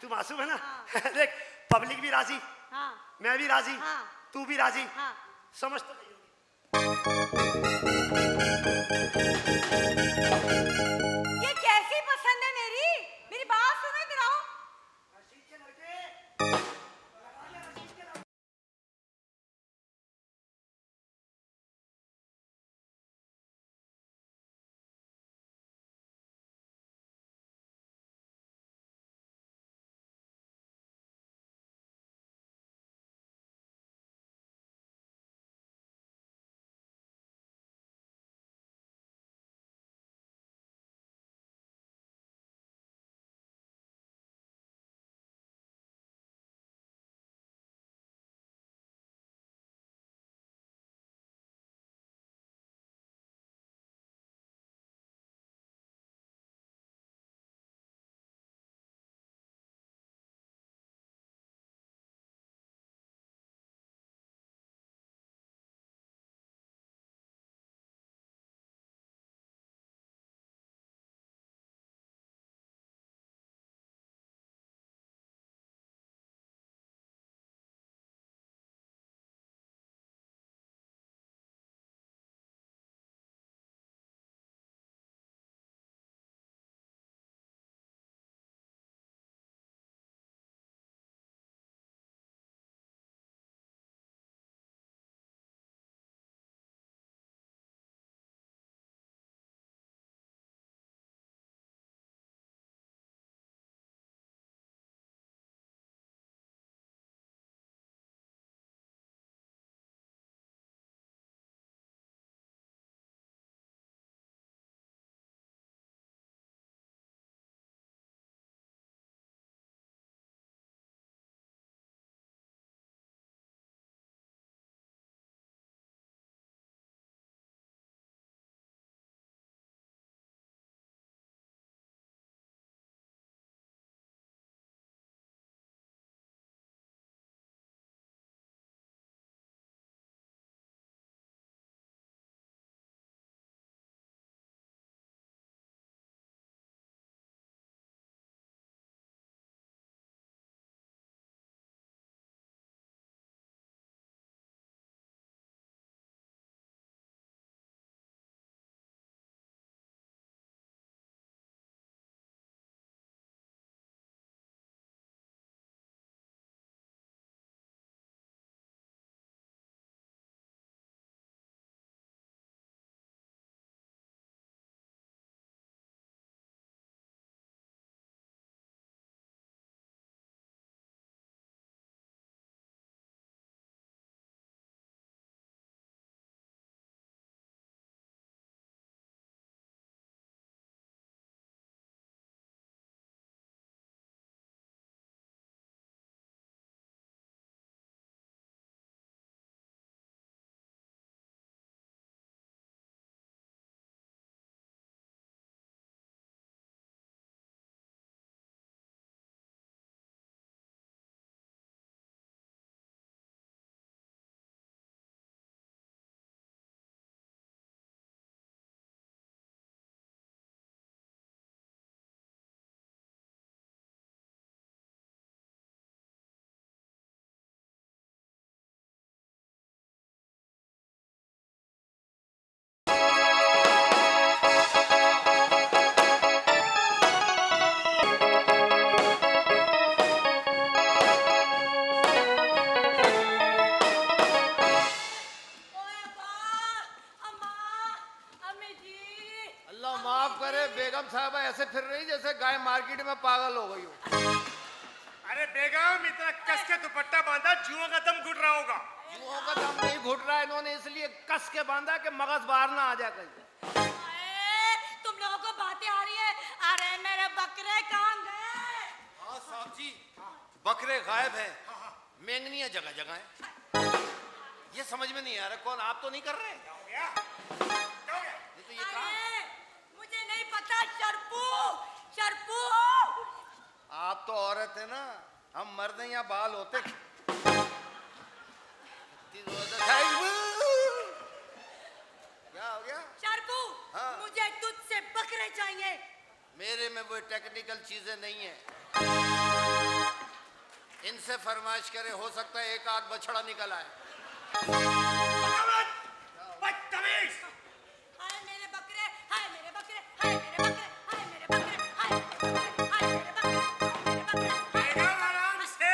तू मासूम है ना? हाँ। देख पब्लिक भी राजी, हाँ मैं भी राजी, हाँ तू भी राजी, हाँ। समझ तो गई होगी। ये कैसी पसंद है मेरी बात सुनो इधर आओ। बेगम साहब ऐसे फिर रही जैसे गाय मार्केट में पागल हो गई हो। अरे बेगम इतना कस के दुपट्टा बांधा जुओं का दम घुट रहा होगा। जुओं का दम नहीं घुट रहा है, इन्होंने इसलिए कस के बांधा कि मगज बाहर ना आ जाए कहीं। तुम लोगों को बातें आ रही है, अरे मेरे बकरे कहाँ गए? हाँ साहब जी, बकरे गायब हैं, मेंगनियां जगह जगह हैं। ये समझ में नहीं आ रहा, कौन आप तो नहीं कर रहे? क्या हो गया? क्या हो गया? ये तो ये कहाँ? मुझे नहीं पता, शर्पू शर्पू। आप तो औरत है ना, हम मर्द हैं या बाल होते। क्या हो गया? शर्पू, हाँ। मुझे तुझसे बकरे चाहिए। मेरे में में वो टेक्निकल चीजें नहीं है। इनसे फरमाइश करे, हो सकता है एक आध बछड़ा निकल आए। बदतमीज! हाय मेरे बकरे, हाय मेरे बकरे, हाय मेरे बकरे, हाय मेरे बकरे, हाय मेरे बकरे, हाय मेरे बकरे, हाय मेरे बकरे। एकदम आराम से,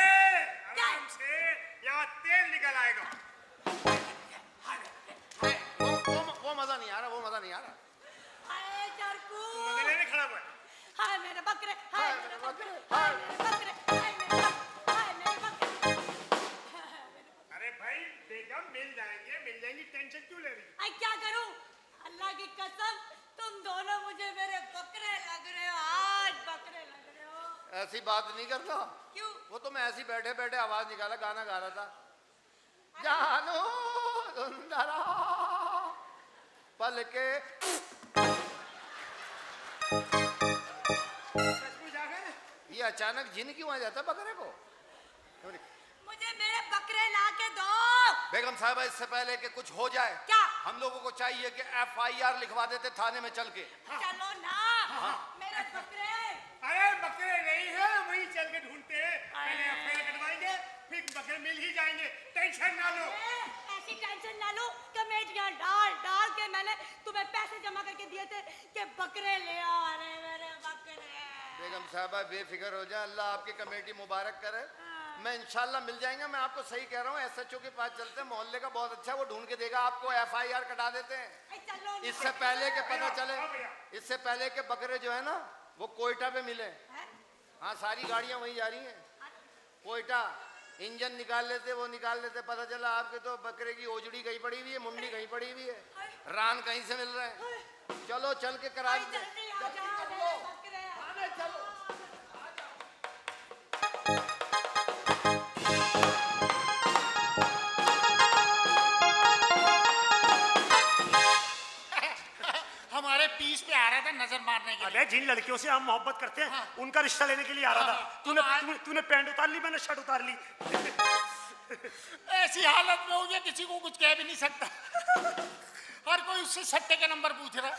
आराम से, यहाँ तेल निकल आएगा। वो मजा नहीं आ रहा, वो मजा नहीं आ रहा। हाय चरकू, मजे लेने खड़ा हुआ है। हाय मेरे बकरे, हाय मेरे बकरे, हाय मेरे बकरे, हाय मेरे बकरे, हाय मेरे बकरे। अरे भाई बेगम, मिल जाएंगे, टेंशन क्यों ले रही है? आई क्या करूं? अल्लाह की कसम, तुम दोनों मुझे मेरे बकरे लग रहे हो, आज बकरे लग रहे हो। ऐसी बात नहीं करता। क्यों? वो तो मैं ऐसी बैठे बैठे आवाज निकाला, गाना गा रहा था। जानो सुंदरा पल के। सचमुच आ गए? ये अचानक जिन क्यों आ जाता बकरे को? मुझे मेरे बकरे ला के दो। बेगम साहबा, इससे पहले कि कुछ हो जाए, क्या? हम लोगों को चाहिए कि FIR लिखवा देते थाने में चल के। चलो ना, मेरे बकरे। अरे बकरे नहीं है, वहीं चल के ढूंढते हैं। पहले FIR कटवाएंगे, फिर बकरे मिल ही जाएंगे, टेंशन ना लो। ऐसी टेंशन ना लो, कमेटियां डाल डाल के मैंने तुम्हें पैसे जमा करके दिए थे कि बकरे ले आओ। अरे मेरे बकरे। बेगम साहबा बेफिक्र हो जाए, अल्लाह आपकी कमेटी मुबारक करे। मैं इंशाल्लाह मिल जाएंगे। मैं आपको सही कह रहा हूँ, SHO के पास चलते हैं, मोहल्ले का बहुत अच्छा, वो ढूंढ के देगा आपको। FIR कटा देते हैं। चलो ना। इससे पहले के पता चले, इससे पहले के बकरे जो है ना वो कोयटा पे मिले। हाँ, सारी गाड़ियां वहीं जा रही हैं कोयटा। इंजन निकाल लेते, वो निकाल लेते, पता चला आपके तो बकरे की ओजड़ी कहीं पड़ी हुई है, मुंडी कहीं पड़ी हुई है, रान कहीं से मिल रहे हैं। चलो चल के करा दे। जल्दी आ जाओ मेरे बकरे। चलो। हमारे पीस पे आ रहा था नजर मारने के लिए। अरे जिन लड़कियों से हम मोहब्बत करते हैं, उनका रिश्ता लेने के लिए आ रहा था। तूने पैंट उतार ली, मैंने शर्ट उतार ली। ऐसी हालत में मुझे किसी को कुछ कह भी नहीं सकता। हर कोई उससे सट्टे का नंबर पूछ रहा है।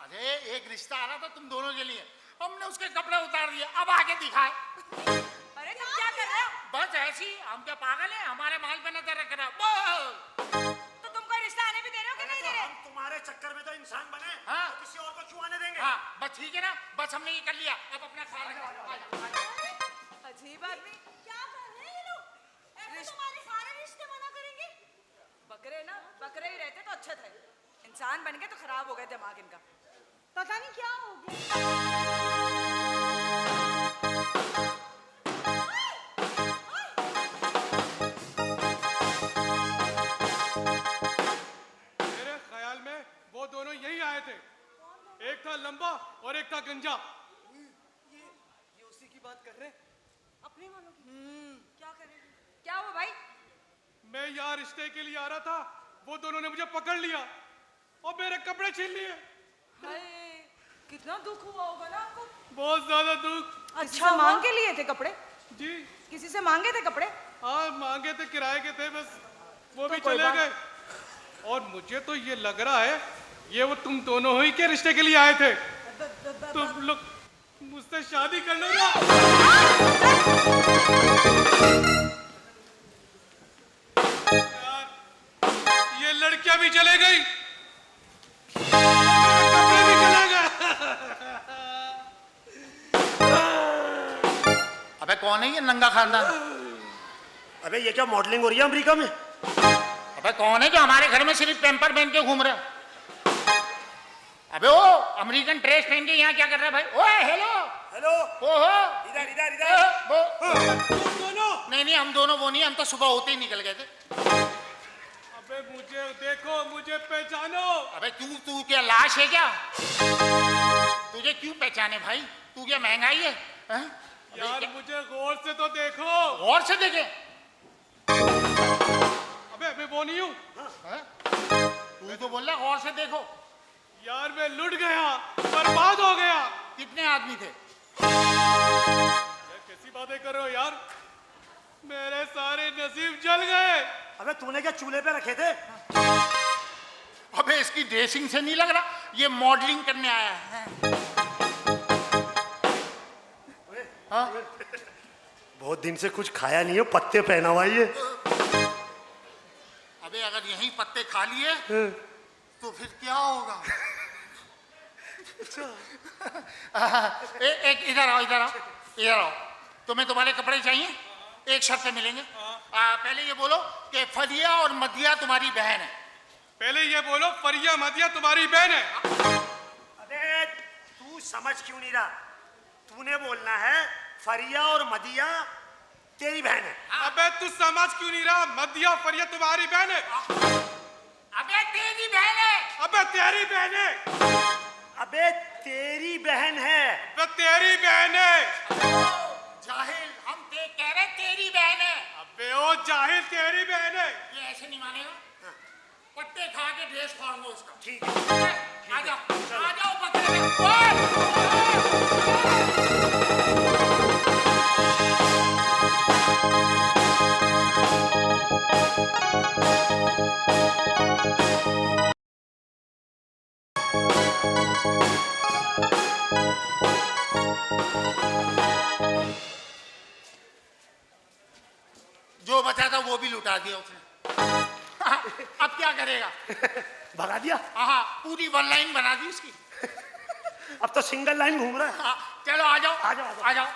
अरे एक रिश्ता आ रहा था तुम दोनों के लिए, हमने उसके कपड़े उतार दिए, अब आगे दिखाए। अरे तुम क्या कर रहे हो? बस ऐसी, हम क्या पागल हैं? हमारे माल पे नजर रख रहा है। तो तुम कोई रिश्ता आने भी दे रहे हो कि नहीं दे रहे? हम तुम्हारे चक्कर में तो इंसान बने, हाँ। तो किसी और को क्यों आने देंगे? हाँ बस ठीक है ना, बस हमने ये कर लिया, अब अपना ख्याल रखो। अजीब आदमी। क्या कर रहे हैं ये लोग? ऐसे तुम्हारे सारे रिश्ते मना करेंगे? बकरे ना, बकरे ही रहते तो अच्छे थे, इंसान बन गए तो खराब हो गए दिमाग इनका। पता नहीं क्या हो गया। मेरे ख्याल में वो दोनों यही आए थे, एक था लंबा और एक था गंजा। ये उसी की बात कर रहे हैं? अपने वालों की। क्या करेंगे? क्या हुआ भाई? मैं यहाँ रिश्ते के लिए आ रहा था, वो दोनों ने मुझे पकड़ लिया और मेरे कपड़े छीन लिए। हाय, कितना दुख हुआ होगा ना आपको। बहुत ज्यादा दुख। अच्छा, मांग के लिए थे कपड़े? जी किसी से मांगे थे कपड़े? हाँ, मांगे थे, किराए के थे, बस वो भी कोई चले बात- गए। और मुझे तो ये लग रहा है ये वो तुम दोनों ही के रिश्ते के लिए आए थे। तुम लोग मुझसे शादी कर लो ना। यार, ये लड़कियां भी चले गई, कपड़े भी चले गए। अबे कौन है ये नंगा खानदान? अबे ये क्या मॉडलिंग हो रही है अमेरिका में? अबे कौन है जो हमारे घर में सिर्फ पेम्पर पहन के घूम रहा है? अबे वो अमेरिकन ड्रेस पहन के यहाँ क्या कर रहा है भाई? ओए हेलो हेलो, ओहो इधर इधर ए, इधर। वो तुम दोनों, नहीं हम दोनों वो नहीं, हम तो सुबह होते ही निकल गए थे। अबे मुझे देखो, मुझे पहचानो। अबे तू क्या लाश है क्या? तुझे क्यों पहचाने भाई? तू क्या महंगाई है? हैं? यार मुझे गौर से तो देखो। गौर से देखे? अबे मैं वो नहीं हूँ। तू तो बोल रहा गौर से देखो। यार मैं लुट गया, बर्बाद हो गया। कितने आदमी थे? ये कैसी बातें कर रहे हो यार? मेरे सारे नसीब जल गए। अबे तूने क्या चूल्हे पे रखे थे? अबे इसकी ड्रेसिंग से नहीं लग रहा, ये मॉडलिंग करने आया है। हाँ? बहुत दिन से कुछ खाया नहीं है, पत्ते पहना हुआ है ये। अबे अगर यहीं पत्ते खा लिए तो फिर क्या होगा? एक इधर आओ, इधर आओ, इधर आओ। तुम्हें तुम्हारे कपड़े चाहिए? एक शर्त पे मिलेंगे। पहले ये बोलो कि फरिया और मदिया तुम्हारी बहन है। पहले ये बोलो फरिया मदिया तुम्हारी बहन है। अबे तू समझ क्यों नहीं रहा? तूने बोलना है फरिया और मदिया तेरी बहन है। अबे तू समझ क्यों नहीं रहा? मदिया फरिया तुम्हारी बहन है। अबे तेरी बहन है। अबे तेरी बहन है। अबे तेरी बहन है। अबे तेरी बहन है। जाहिल, हम कह रहे तेरी बहन है। अबे ओ जाहिल, तेरी बहन है। ये ऐसे नहीं मानेगा। पत्ते खा के ड्रेस फाड़ूंगा उसका। ठीक है। आ जाओ पकड़ ले। जो बचा था वो भी लुटा दिया उसने। अब क्या करेगा? भगा दिया। हाँ, पूरी वन लाइन बना दी उसकी। अब तो सिंगल लाइन घूम रहा है। हाँ, चलो आ जाओ, आ जाओ, आ जाओ।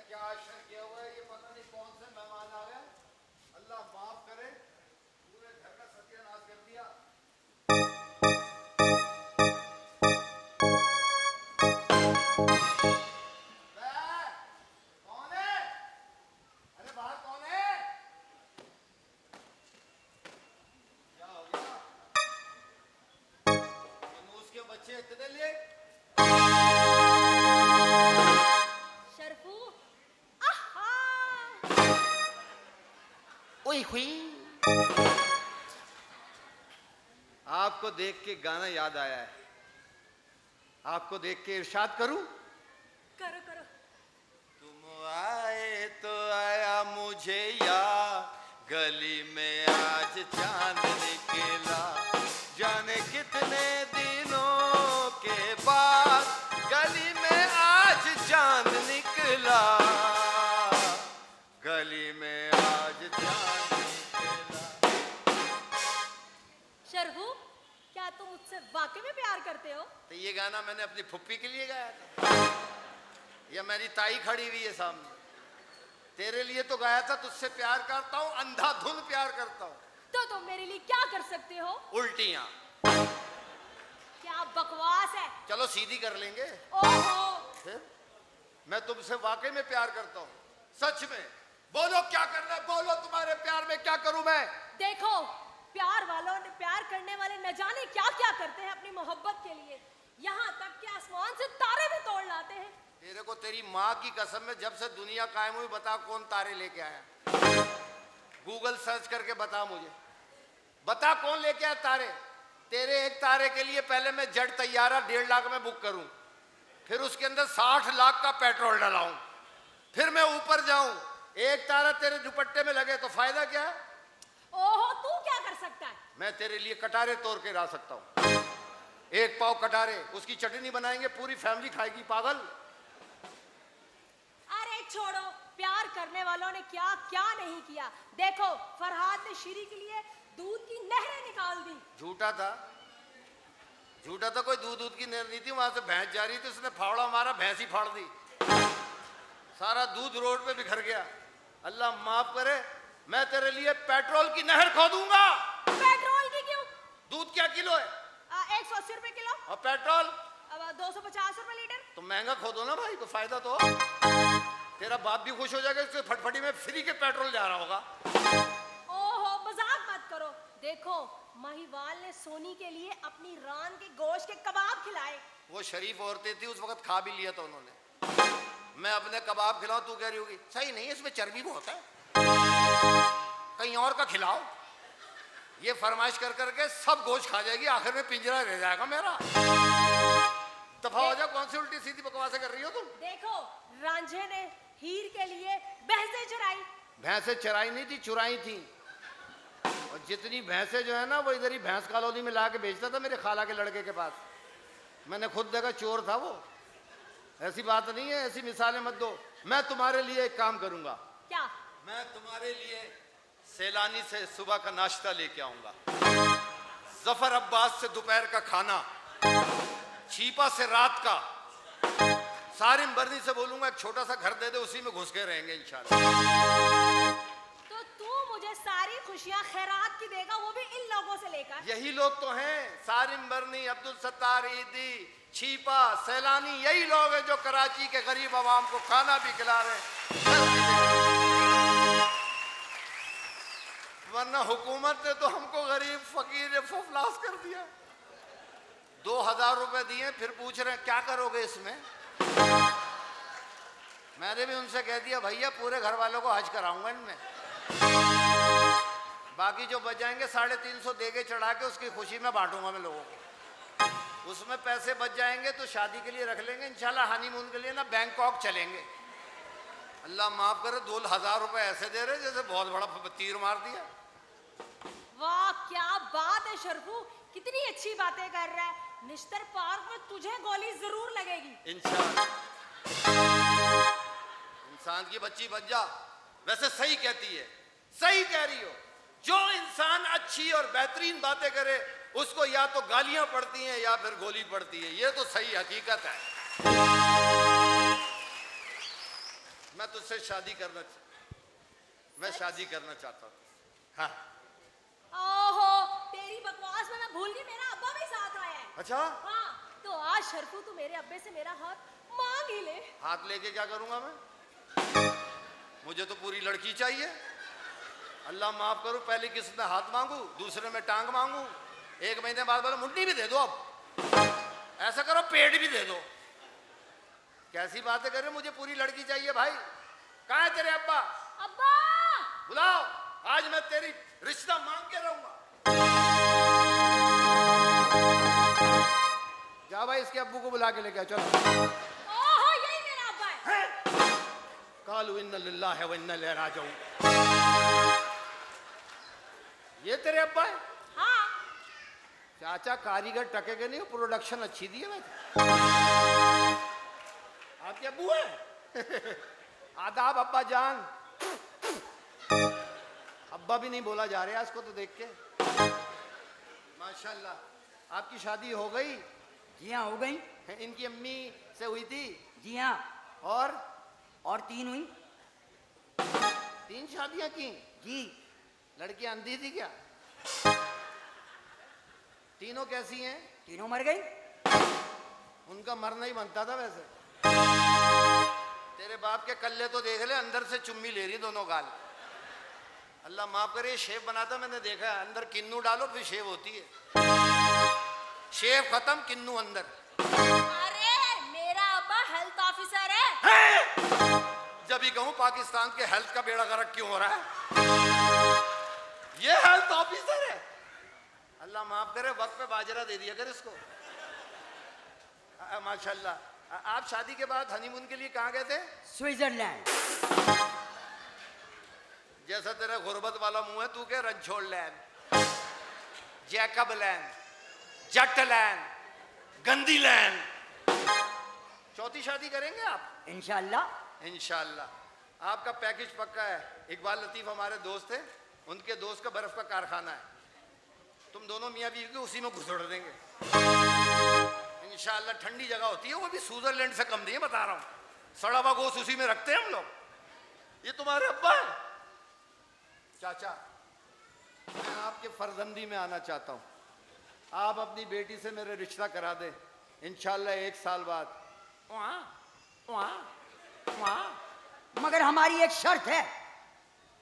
क्या आश्चर्य किया हुआ है, ये पता नहीं कौन से मेहमान आ गए। अल्लाह माफ करे, पूरे घर का सत्यानाश कर दिया। कौन है? अरे बाहर कौन है? क्या हो गया? मनूस के बच्चे इतने लेट? शर्फू ओए हुई। आपको देख के गाना याद आया है। आपको देख के इरशाद करूं? करो करो। तुम आए तो आया मुझे याद, गली में आज चांद निकला, जाने कितने दिनों के बाद गली में आज चांद निकला, गली में आज चांद निकला। शर्फू, क्या तुम मुझसे वाकई में प्यार करते हो? तो ये गाना मैंने अपनी फुप्पी के लिए गाया था, या मेरी ताई खड़ी हुई है सामने, तेरे लिए तो गाया था। तुझसे प्यार करता हूँ, अंधाधुन प्यार करता हूँ। तो तुम मेरे लिए क्या कर सकते हो? उल्टियां। क्या बकवास है। चलो सीधी कर लेंगे। ओहो, फिर मैं तुमसे वाकई में प्यार करता हूँ, सच में। बोलो क्या करना है, बोलो तुम्हारे प्यार में क्या करूं मैं? देखो, प्यार वालों ने, प्यार करने वाले न जाने क्या क्या करते हैं अपनी मोहब्बत के लिए। यहाँ तक कि आसमान से तारे भी तोड़ लाते हैं। तेरे को तेरी माँ की कसम में, जब से दुनिया कायम हुई, बता कौन तारे लेके आया? गूगल सर्च करके बता मुझे, बता कौन लेके आया तारे? तेरे एक तारे के लिए पहले मैं जेट तैयारा 1.5 लाख में बुक करूं, फिर उसके अंदर 60 लाख का पेट्रोल डलाऊं, फिर मैं ऊपर जाऊं, एक तारा तेरे दुपट्टे में लगे तो फायदा क्या है? ओहो, तू क्या कर सकता है? मैं तेरे लिए कटारे तोड़ के ला सकता हूं। 1 पाव कटारे, उसकी चटनी बनाएंगे, पूरी फैमिली खाएगी। पागल। अरे छोड़ो, प्यार करने वालों ने क्या क्या नहीं किया। देखो, फरहाद ने शीरी के लिए दूध की नहरें निकाल दी। झूठा था, झूठा था। कोई दूध की नहर नहीं थी, वहां से भैंस जा रही थी, उसने फावड़ा मारा, भैंस ही फाड़ दी, सारा दूध रोड पे बिखर गया। अल्लाह माफ करे, मैं तेरे लिए पेट्रोल की नहर खोदूंगा। पेट्रोल की क्यों? दूध क्या किलो है? 180 रुपए किलो। और पेट्रोल? अब 250 रुपए लीटर। तो महंगा खोदो ना भाई, तो फायदा तो। तेरा बाप भी खुश हो जाएगा, उसके फटफटी में फ्री के पेट्रोल जा रहा होगा। ओहो, मजाक मत करो। देखो, माहीवाल ने सोनी के लिए अपनी रान के गोश्त के कबाब खिलाए। वो शरीफ औरतें थी, उस वक्त खा भी लिया था उन्होंने। मैं अपने कबाब खिलाऊं, तू कह रही होगी सही नहीं है, इसमें चर्बी बहुत है, कहीं और का खिलाओ। ये फरमाइश कर करके सब गोश्त खा जाएगी, आखिर में पिंजरा रह जाएगा मेरा। दफा हो जाओ, कौन सी उल्टी सीधी बकवासें कर रही हो तुम? देखो, रांझे ने हीर के लिए भैंसें चराई। भैंसें चराई नहीं थी, चुराई थी। और जितनी भैंसें जो है ना, वो इधर ही भैंस कॉलोनी में ला के बेचता था मेरे खाला के लड़के के पास। मैंने खुद देखा, चोर था वो। ऐसी बात नहीं है, ऐसी मिसालें मत दो। मैं तुम्हारे लिए एक काम करूंगा। क्या? मैं तुम्हारे लिए सैलानी से सुबह का नाश्ता लेके आऊंगा, जफर अब्बास से दोपहर का खाना, छीपा से रात का, सारिम बरनी से बोलूंगा एक छोटा सा घर दे दे, उसी में घुस के रहेंगे इंशाल्लाह। तो तू मुझे सारी खुशियां खैरात की देगा, वो भी इन लोगों से लेकर। यही लोग तो हैं, सारिम बरनी, अब्दुल सत्तार ईदी, छीपा, सैलानी, यही लोग हैं जो कराची के गरीब आवाम को खाना भी खिला रहे हैं। वरना हुकूमत ने तो हमको गरीब फकीर फुफलास कर दिया। 2000 रुपए दिए, फिर पूछ रहे हैं क्या करोगे इसमें। मैंने भी उनसे कह दिया भैया पूरे घर वालों को हज कराऊंगा इनमें, बाकी जो बच जाएंगे 350 दे के चढ़ा के उसकी खुशी में बांटूंगा मैं लोगों को। उसमें पैसे बच जाएंगे तो शादी के लिए रख लेंगे इंशाल्लाह, हनीमून के लिए ना बैंकॉक चलेंगे। अल्लाह माफ करे, 2000 रुपए ऐसे दे रहे जैसे बहुत बड़ा तीर मार दिया। वाह क्या बात है शरफू, कितनी अच्छी बातें कर रहा है। निश्तर पार्क में तुझे गोली जरूर लगेगी इंशाल्लाह। इंसान की बच्ची बच जा। वैसे सही कहती है, सही कह रही हो। जो इंसान अच्छी और बेहतरीन बातें करे उसको या तो गालियां पड़ती हैं या फिर गोली पड़ती है, ये तो सही हकीकत है। मैं तुझसे शादी करना चाहता हूँ। हाँ। ओहो, तेरी बकवास में मैं भूल गई, मेरा अब्बा भी साथ आया है। अच्छा? हाँ, तो आज शरफू तू मेरे अब्बे से मेरा हाथ मांग ही ले। हाथ लेके क्या करूंगा मैं? मुझे तो पूरी लड़की चाहिए। अल्लाह माफ करो, पहली किस्त में हाथ मांगू, दूसरे में टांग मांगू, 1 महीने बाद बोलो मुंडी भी दे दो, अब ऐसा करो पेट भी दे दो। कैसी बातें कर रहे हो? मुझे पूरी लड़की चाहिए भाई। कहाँ है तेरे अब्बा? अब्बा बुलाओ, आज मैं तेरी रिश्ता मांग के रहूंगा। जा भाई, इसके अब्बू को बुला के लेके आओ, चलो। ओहो, यही मेरा अब्बा है। कालू इन्ना लिल्लाहि व इन्ना इलैहि राजिऊन। ये तेरे अब्बा है? हाँ। चाचा कारीगर टके के नहीं, प्रोडक्शन अच्छी दी है वैसे। आपके अब्बू है? आदाब अब्बा जान। अब्बा भी नहीं बोला जा रहा इसको तो देख के। माशाल्लाह। आपकी शादी हो गई? जी हाँ, हो गई। इनकी अम्मी से हुई थी? जी हाँ। और 3 हुई। 3 शादियां की? जी। लड़की अंधी थी क्या? तीनों कैसी हैं? तीनों मर गई। उनका मरना ही बनता था वैसे। तेरे बाप के कल्ले तो देख ले, अंदर से चुम्मी ले रही दोनों गाल। अल्लाह माफ करे, शेव बनाता मैंने देखा है, अंदर किन्नू डालो फिर शेव होती है। शेव खत्म, किन्नू अंदर। अरे मेरा अब्बा हेल्थ ऑफिसर है। जब ही कहूं पाकिस्तान के हेल्थ का बेड़ा गर्क क्यों हो रहा है? ये हेल्थ ऑफिसर है। अल्लाह माफ करे, वक्त पे बाजरा दे दिया कर इसको। माशाल्लाह। आप शादी के बाद हनीमून के लिए कहाँ गए थे? स्विट्जरलैंड। जैसा तेरा गुर्बत वाला मुंह है, तू क्या रंछोड़ लैंड, जैकब लैंड, जट लैंड, गंदी लैंड। चौथी शादी करेंगे आप? इंशाल्लाह। इंशाल्लाह। आपका पैकेज पक्का है। इकबाल लतीफ हमारे दोस्त हैं, उनके दोस्त का बर्फ का कारखाना है। तुम दोनों मियाँ बीवी को उसी में घुसड़ देंगे इंशाल्लाह। ठंडी जगह होती है, वो भी स्विट्जरलैंड से कम नहीं है, बता रहा हूँ। सड़ा हुआ गोश्त उसी में रखते हैं हम लोग। ये तुम्हारे अब्बा है? चाचा, मैं आपके फर्जंदी में आना चाहता हूँ। आप अपनी बेटी से मेरे रिश्ता करा दे इंशाल्लाह 1 साल बाद। मगर हमारी एक शर्त है।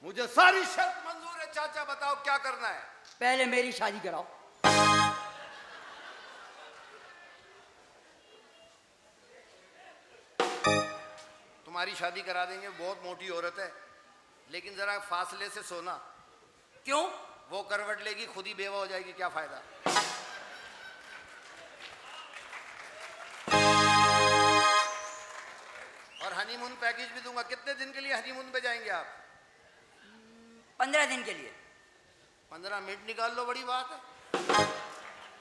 मुझे सारी शर्त मंजूर है चाचा, बताओ क्या करना है? पहले मेरी शादी कराओ। तुम्हारी शादी करा देंगे, बहुत मोटी औरत है, लेकिन जरा फासले से सोना। क्यों? वो करवट लेगी खुद ही बेवा हो जाएगी, क्या फायदा। और हनीमून पैकेज भी दूंगा। कितने दिन के लिए हनीमून पे जाएंगे आप? 15 दिन के लिए। 15 मिनट निकाल लो, बड़ी बात है।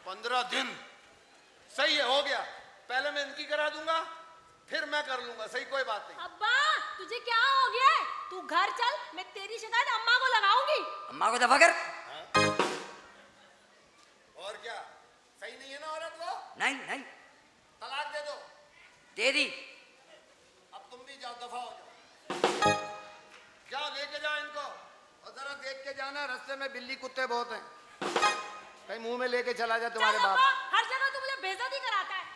15 दिन सही है, हो गया। पहले मैं इनकी करा दूंगा, फिर मैं कर लूंगा। सही, कोई बात नहीं। अब्बा तुझे क्या हो गया है? तू घर चल, मैं तेरी शिकायत अम्मा को लगाऊंगी। अम्मा को दफा कर। और क्या, सही नहीं है ना औरत वो? नहीं नहीं, तलाक दे दो। दे दी। अब तुम भी जाओ, दफा हो जाओ। जाओ लेके जाओ इनको, और जरा देख के जाना, रास्ते में बिल्ली कुत्ते बहुत हैं, कहीं मुंह में लेके चला जाए तुम्हारे चल बाप। अब्बा, हर जगह तू मुझे बेइज्जती कराता है।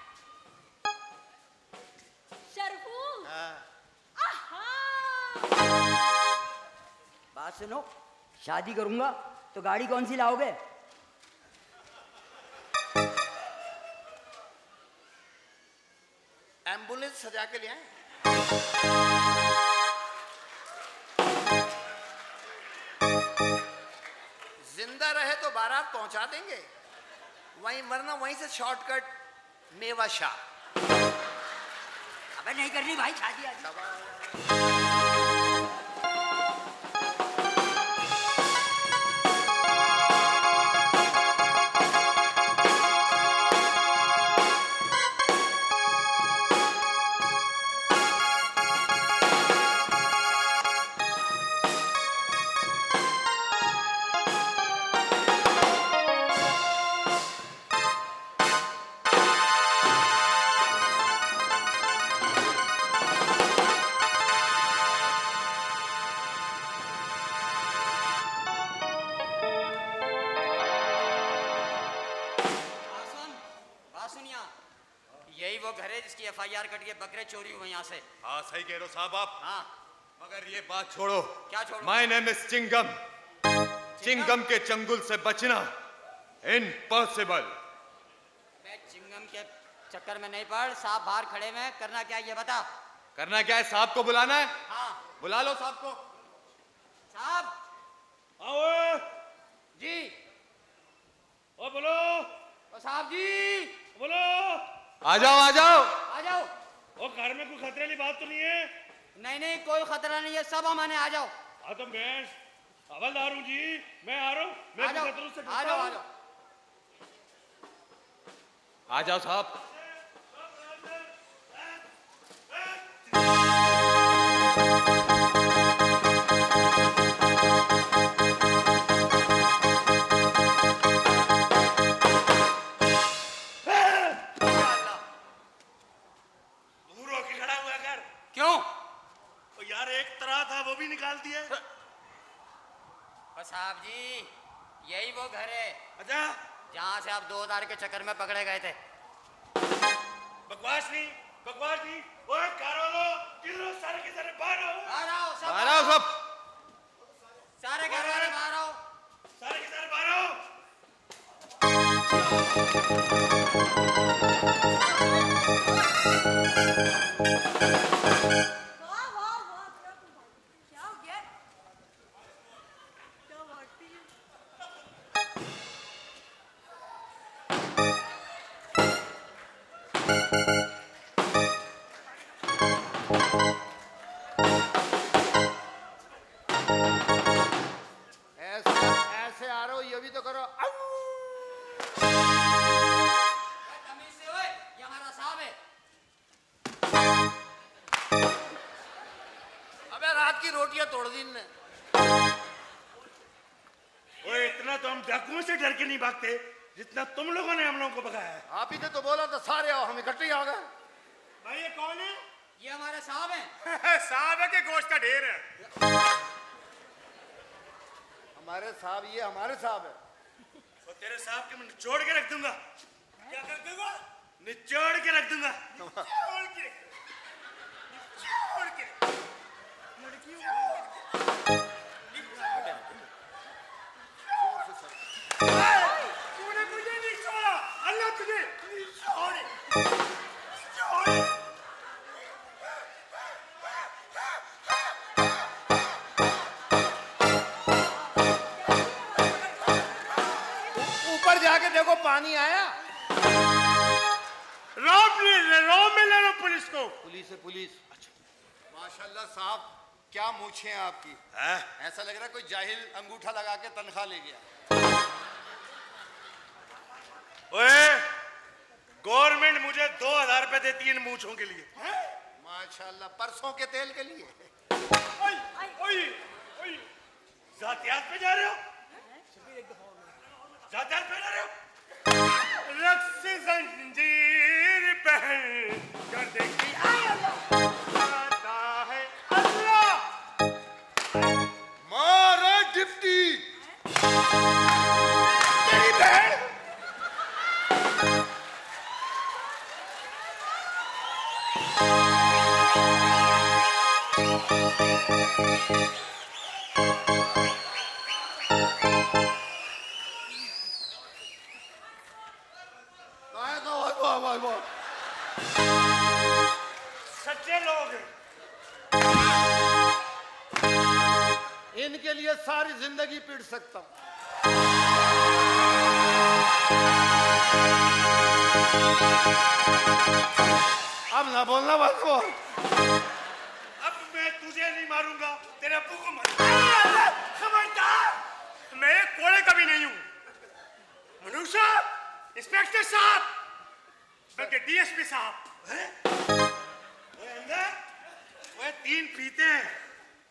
शर्फू। आहा। बात सुनो, शादी करूंगा तो गाड़ी कौन सी लाओगे? एम्बुलेंस सजा के ले आए। जिंदा रहे तो बारात पहुंचा देंगे, वहीं वरना वहीं से शॉर्टकट मेवा शाह। अबे नहीं करनी भाई शादी आज। यही वो घर है जिसकी FIR कट के बकरे चोरी हुए यहाँ से। हाँ सही कह रहे हो साहब आप। हाँ मगर ये बात छोड़ो। क्या छोड़ो? My name is Chingam. Chingam के चंगुल से बचना इम्पॉसिबल। मैं चिंगम के चक्कर में नहीं पड़। साहब बाहर खड़े में, करना क्या ये बता। करना क्या है? साहब को बुलाना है। हाँ बुला लो साहब को। साहब। आओ जी। ओ बोलो। ओ साहब जी बोलो। आ जाओ आ जाओ आ जाओ। ओ घर में कोई खतरे वाली बात तो नहीं है? नहीं नहीं कोई खतरा नहीं है, सब हमारे। आ जाओ। हाँ तो मैं हवलदार हूँ जी, मैं आ रहा हूँ। मैं आ जाओ खतरों से आ जाओ आ जाओ। आ जाओ साहब। दूर होके खड़ा हुआ कर। क्यों? ओ यार एक तरह था वो भी निकाल दिया। ओ साहब जी यही वो घर है अच्छा जहाँ से आप 2000 के चक्कर में पकड़े गए थे। बकवास नहीं बकवास नहीं। ओए कार वालों, किधर सारे के सारे बाहर आओ। बाहर आओ सब। बाहर आओ सब। सारे घर वाले बाहर आओ। सारे के सारे बाहर आओ। वाह वाह वाह, क्या हो गया? क्या भागती है? ऐसे ऐसे आ रहे हो, ये भी तो करो। तमीज से ओए, ये हमारा साहब है। अबे रात की रोटियां तोड़ दी इनने। ओए इतना तो हम डाकुओं से डर के नहीं भागते जितना तुम लोगों ने हम लोगों को भगाया है। आप ही ने तो बोला था सारे आओ, हम इकट्ठे ही आ गए। भाई ये कौन है? ये हमारे साहब हैं। साहब है के गोश्त का ढेर है। हमारे साहब, ये हमारे साहब है। तो तेरे साहब के मैं निचोड़ के रख दूंगा। क्या कर दूंगा? निचोड़ के रख दूंगा। निचोड़ के निचोड़ के तूने मुझे नहीं छोड़ा, अल्लाह तुझे नहीं छोड़े। छोड़े। पानी आया। रो में ले लो पुलिस को। पुलिस है पुलिस। माशाल्लाह साहब, क्या मूछें हैं आपकी। ऐसा लग रहा है कोई जाहिल अंगूठा लगा के तनख्वाह ले गया। ओए, गवर्नमेंट मुझे 2000 रुपए देती है इन मूंछों के लिए। माशाल्लाह, परसों के तेल के लिए। जातियात पे जा रहे हो? जातियात पे जा रहे हो? रक्स जंजीर पहन कर देखी आता है अल्लाह। मारा डिप्टी। तेरी बहन। सच्चे लोग हैं। इनके लिए सारी जिंदगी पीट सकता हूं। अब ना बोलना बस वो। अब मैं तुझे नहीं मारूंगा, तेरे अब्बू को मारूंगा। खबरदार, मैं कोड़े का भी नहीं हूं। मनोज साहब, इंस्पेक्टर साहब, बल्कि डीएसपी साहब। ओए अंदर, ओए 3 फीते हैं।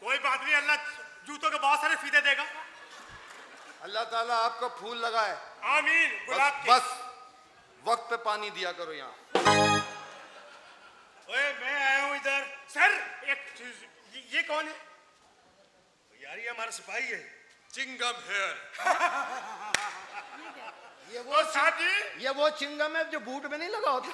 कोई बात नहीं, अल्लाह जूतों के बहुत सारे फीते देगा। अल्लाह ताला आपको फूल लगाए। आमीन। गुलाब के। बस वक्त पे पानी दिया करो यहाँ। ओए मैं आया हूं इधर। सर, एक ये कौन है? यार ये हमारा सिपाही है। चिंगम हेयर। वो साहब जी, ये वो चिंगम है जो बूट में नहीं लगा होता,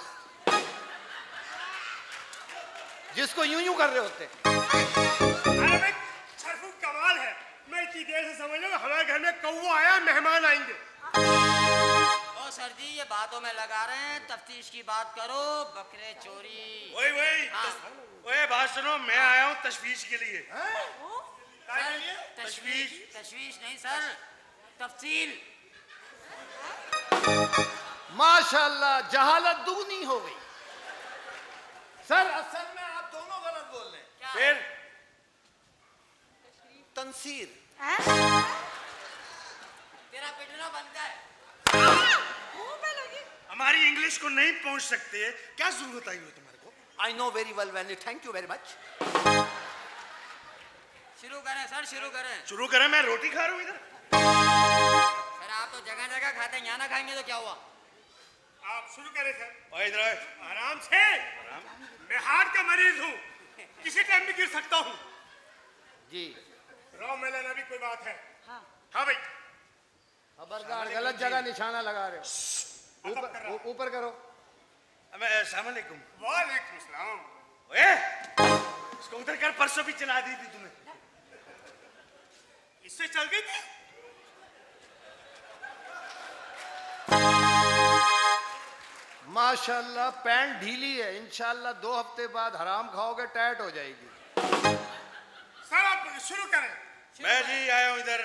जिसको यूं यूं कर रहे होते। अरे भाई सरफू कमाल है। मैं इतनी देर से समझ लो हमारे घर में कौवा आया, मेहमान आएंगे। ओ सर जी, ये बातों में लगा रहे हैं, तफ्तीश की बात करो। बकरे चोरी। ओए हाँ। ओए बात सुनो, मैं आया हूं तशवीश के लिए। सर, तशवीश नहीं सर, तफसील। माशाल्लाह, जहालत दुगनी हो गई। सर असल में आप दोनों गलत बोल रहे हैं। क्या? फिर तंसीर। तेरा पिटना बनता है। हमारी इंग्लिश को नहीं पहुंच सकते, क्या जरूरत आई हुई तुम्हारे को? आई नो वेरी वेल वैनी, थैंक यू वेरी मच। शुरू करें सर, शुरू करें। शुरू करें, मैं रोटी खा रहा हूं इधर। सर आप तो जगह जगह खाते हैं, यहाँ ना खाएंगे तो क्या हुआ? आप शुरू करें सर। ओए इधर आए। आराम से। मैं हार्ट का मरीज हूँ, किसी टाइम भी गिर सकता हूँ। जी रो में लेना भी कोई बात है। हाँ भाई। खबरदार, गलत जगह निशाना लगा रहे हो। ऊपर करो। अस्सलाम वालेकुम। वालेकुम सलाम। ओए इसको उधर कर, परसों भी चला दी थी तूने। इससे चल गई थी। माशाल्लाह, पैंट ढीली है। इंशाल्लाह 2 हफ्ते बाद हराम खाओगे, टाइट हो जाएगी। सर आप शुरू करें। मैं जी आया हूं इधर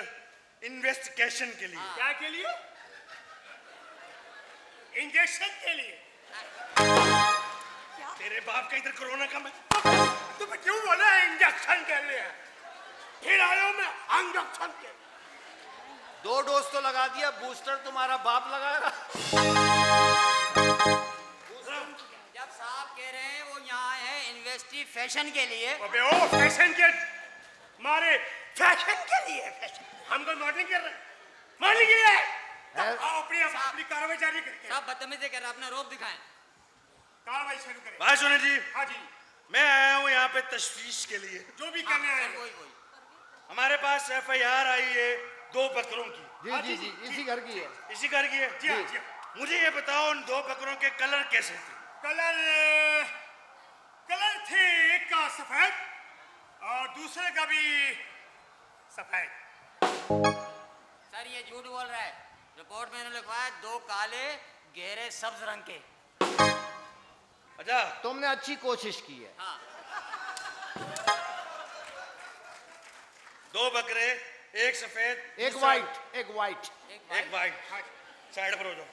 इन्वेस्टिगेशन के लिए। क्या के लिए? इंजेक्शन के लिए। तेरे बाप का इधर कोरोना का मैं। तुम क्यों बोला इंजेक्शन के लिए? फिर आया हूं मैं इंजेक्शन के। 2 डोज तो लगा दिया, बूस्टर तुम्हारा बाप लगाएगा। जब साहब कह रहे हैं वो यहाँ है इन्वेस्टिगेशन के लिए। अबे ओ फैशन के मारे, फैशन के लिए फैशन। हम कोई मॉडलिंग कर रहे हैं, मॉडलिंग के लिए। आओ अपनी कार्रवाई जारी करके। साहब बदतमीजी कर रहे हैं, अपना रोब दिखाएं। कार्रवाई शुरू करें। बात सुने जी, हाँ जी, मैं आया हूं यहाँ पे तशवीश के लिए। जो भी करने आए हैं। वही हमारे पास FIR आई है 2 बकरों की। जी, इसी घर की है। इसी घर की है। जी हाँ, जी हाँ। मुझे ये बताओ उन 2 बकरों के कलर कैसे थे? कलर थे, एक का सफेद और दूसरे का भी सफेद। सर ये झूठ बोल रहा है। रिपोर्ट में इन्होंने लिखवाया 2 काले गहरे सब्ज रंग के। अच्छा, तुमने अच्छी कोशिश की है। हाँ। 2 बकरे, एक सफेद, एक वाइट। एक वाइट। साइड पर हो जाओ।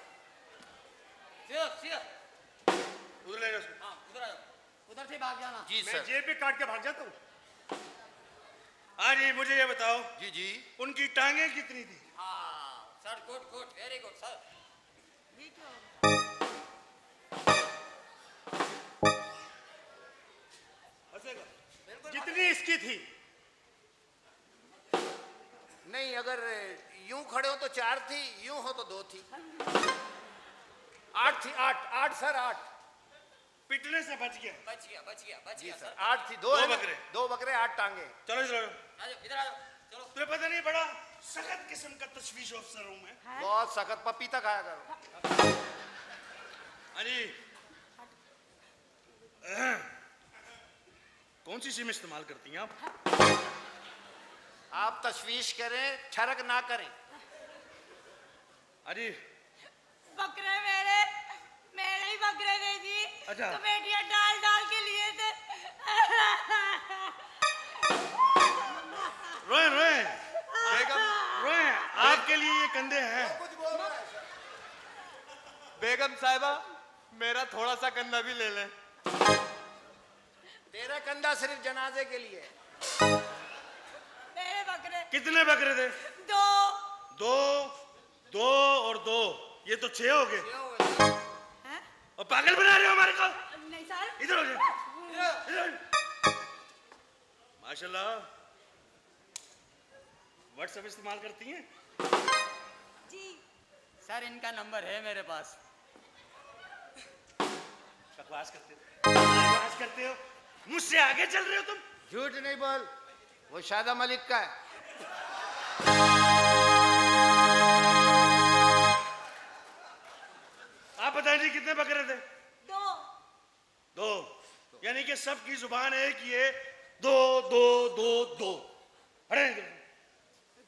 उधर ले जाओ उसको। हाँ उधर आ जाओ, उधर से भाग जाना। जी मैं सर। जेब में काट के भाग जाता हूँ। हाँ जी, मुझे ये बताओ, जी जी। उनकी टांगे कितनी थी? हाँ sir, good good, very good sir. हंसेगा। जितनी इसकी थी। नहीं, अगर यूं खड़े हो तो 4 थी, यूं हो तो 2 थी। 8 थी, 8 सर, 8। पिटने से बच गया। बच गया बच गया बच जी गया सर, सर। 8 थी। 2 दो बकरे। 2 बकरे, 8 टांगे। चलो चलो, आ जाओ, इधर आ जाओ, चलो। तुम्हें पता नहीं, बड़ा सख्त किस्म का तशवीश अफसर हूँ मैं। बहुत सख्त। पपीता खाया करो। हाँ जी। कौन सी सिम इस्तेमाल करती हैं आप? आप तशवीश करें, छरक ना करें। अरे बकरे मेरे ही बकरे थे जी। अच्छा। तो बेटियां डाल डाल के लिए थे। रोए रोए रोए, आपके लिए ये कंधे हैं। बेगम साहिबा, मेरा थोड़ा सा कंधा भी ले लें। तेरा कंधा सिर्फ जनाजे के लिए। मेरे बकरे कितने बकरे थे? 2। 2 2 और 2, ये तो 6 हो गए। हैं? और पागल बना रहे हो हमारे को। नहीं सर। इधर हो जाओ, इधर। माशाल्लाह, व्हाट्सएप इस्तेमाल करती हैं? जी। सर इनका नंबर है मेरे पास। बकवास करते हो, मुझसे आगे चल रहे हो तुम। झूठ नहीं बोल, वो शादा मलिक का है। आप बताइए कितने बकरे थे? 2। 2, यानी कि सबकी जुबान है कि ये 2 2 2 2। अरे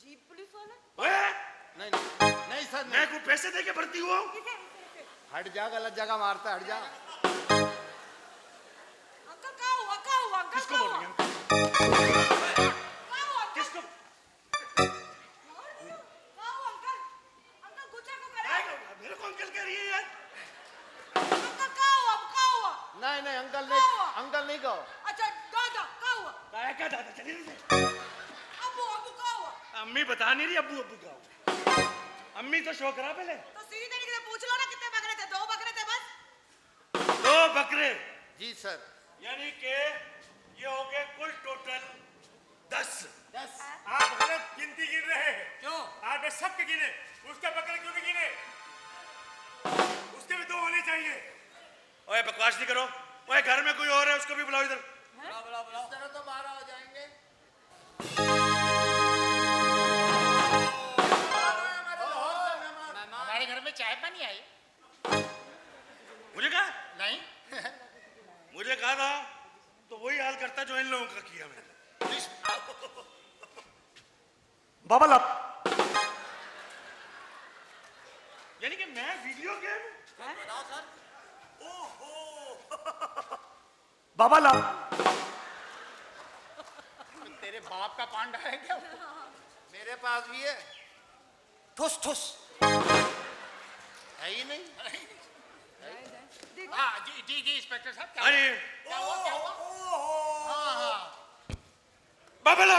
जी पुलिस वाला। नहीं नहीं सर, मैं कोई पैसे दे के भर्ती हुआ हूँ? हट जा, गलत जगह मारता है, हट जा। अंकल क्या हुआ अंकल? किसको बोल रही हैं? किसको? अंकल गुस्सा को करे। मेरे को अंकल कह रही है यार। अंकल क्या हुआ? नहीं, अंकल नहीं कहो। अच्छा दादा क्या हुआ? काय का दादा, चलिए अबू क्या हुआ? अम्मी बता नहीं रही, अब्बू का हुआ। अम्मी तो शो करा पहले। तो सीधे तरीके से पूछ लो ना, कितने बकरे थे? 2 बकरे थे बस। 2 बकरे, जी सर। यानी कि ये हो गए कुल टोटल 10। आप गलत गिनती गिन रहे हैं। क्यों? आपने सबके गिने, उसके बकरे क्यों नहीं गिने? उसके भी 2 होने चाहिए। ओए बकवास नहीं करो। ओए घर में कोई और है, उसको भी बुलाओ इधर। बुलाओ बुलाओ बुलाओ। इस तरह तो 12 हो जाएंगे। हमारे घर में चाय पानी आई? मुझे कहा? नहीं। मुझे कहा था तो वही हाल करता जो इन लोगों का किया मैंने। बाबा यानी कि मैं वीडियो गेम। बताओ सर। बाबा तेरे बाप का पांडा है क्या? मेरे पास भी है। ठुस ठुस है ही नहीं। हाँ जी जी जी इंस्पेक्टर साहब, क्या अरे क्या हुआ क्या हुआ? हाँ हाँ। बाबला,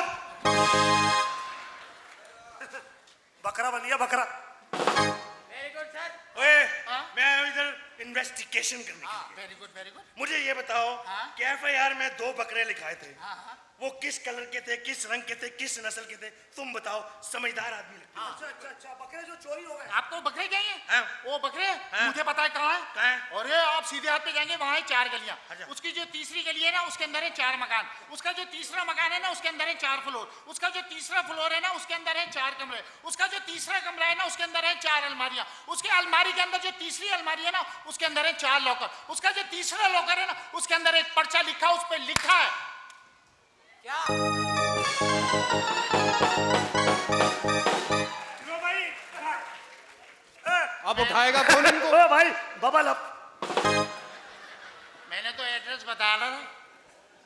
बकरा बन गया बकरा। Very good sir. ओए हाँ? मैं आया हूं इधर इन्वेस्टिगेशन करने के हाँ लिए। Very good very good. मुझे ये बताओ हाँ? कि FIR में 2 बकरे लिखाए थे, हाँ हाँ। वो किस कलर के थे, किस रंग के थे, किस नस्ल के थे? तुम बताओ, समझदार आदमी लगते हो। अच्छा बकरे जो चोरी हो गए। आपको बकरे चाहिए? हाँ। वो बकरे हाँ। मुझे पता है कहाँ कहाँ है? है। और ये आप सीधे हाथ पे जाएंगे, वहाँ है 4 गलियाँ। अच्छा। उसकी जो तीसरी गली है ना, उसके अंदर है 4 मकान। उसका जो तीसरा मकान है ना, उसके अंदर है 4 फ्लोर। उसका जो तीसरा फ्लोर है ना, उसके अंदर है 4 कमरे। उसका जो तीसरा कमरा है ना, उसके अंदर है 4 अलमारियाँ। उसके अलमारी के अंदर जो तीसरी अलमारी है ना, उसके अंदर है 4 लॉकर। उसका जो तीसरा लॉकर है ना, उसके अंदर एक पर्चा लिखा, उस पर लिखा है क्या? लो भाई। अब उठाएगा कौन इनको? ओ भाई बाबा मैंने तो एड्रेस बताया था।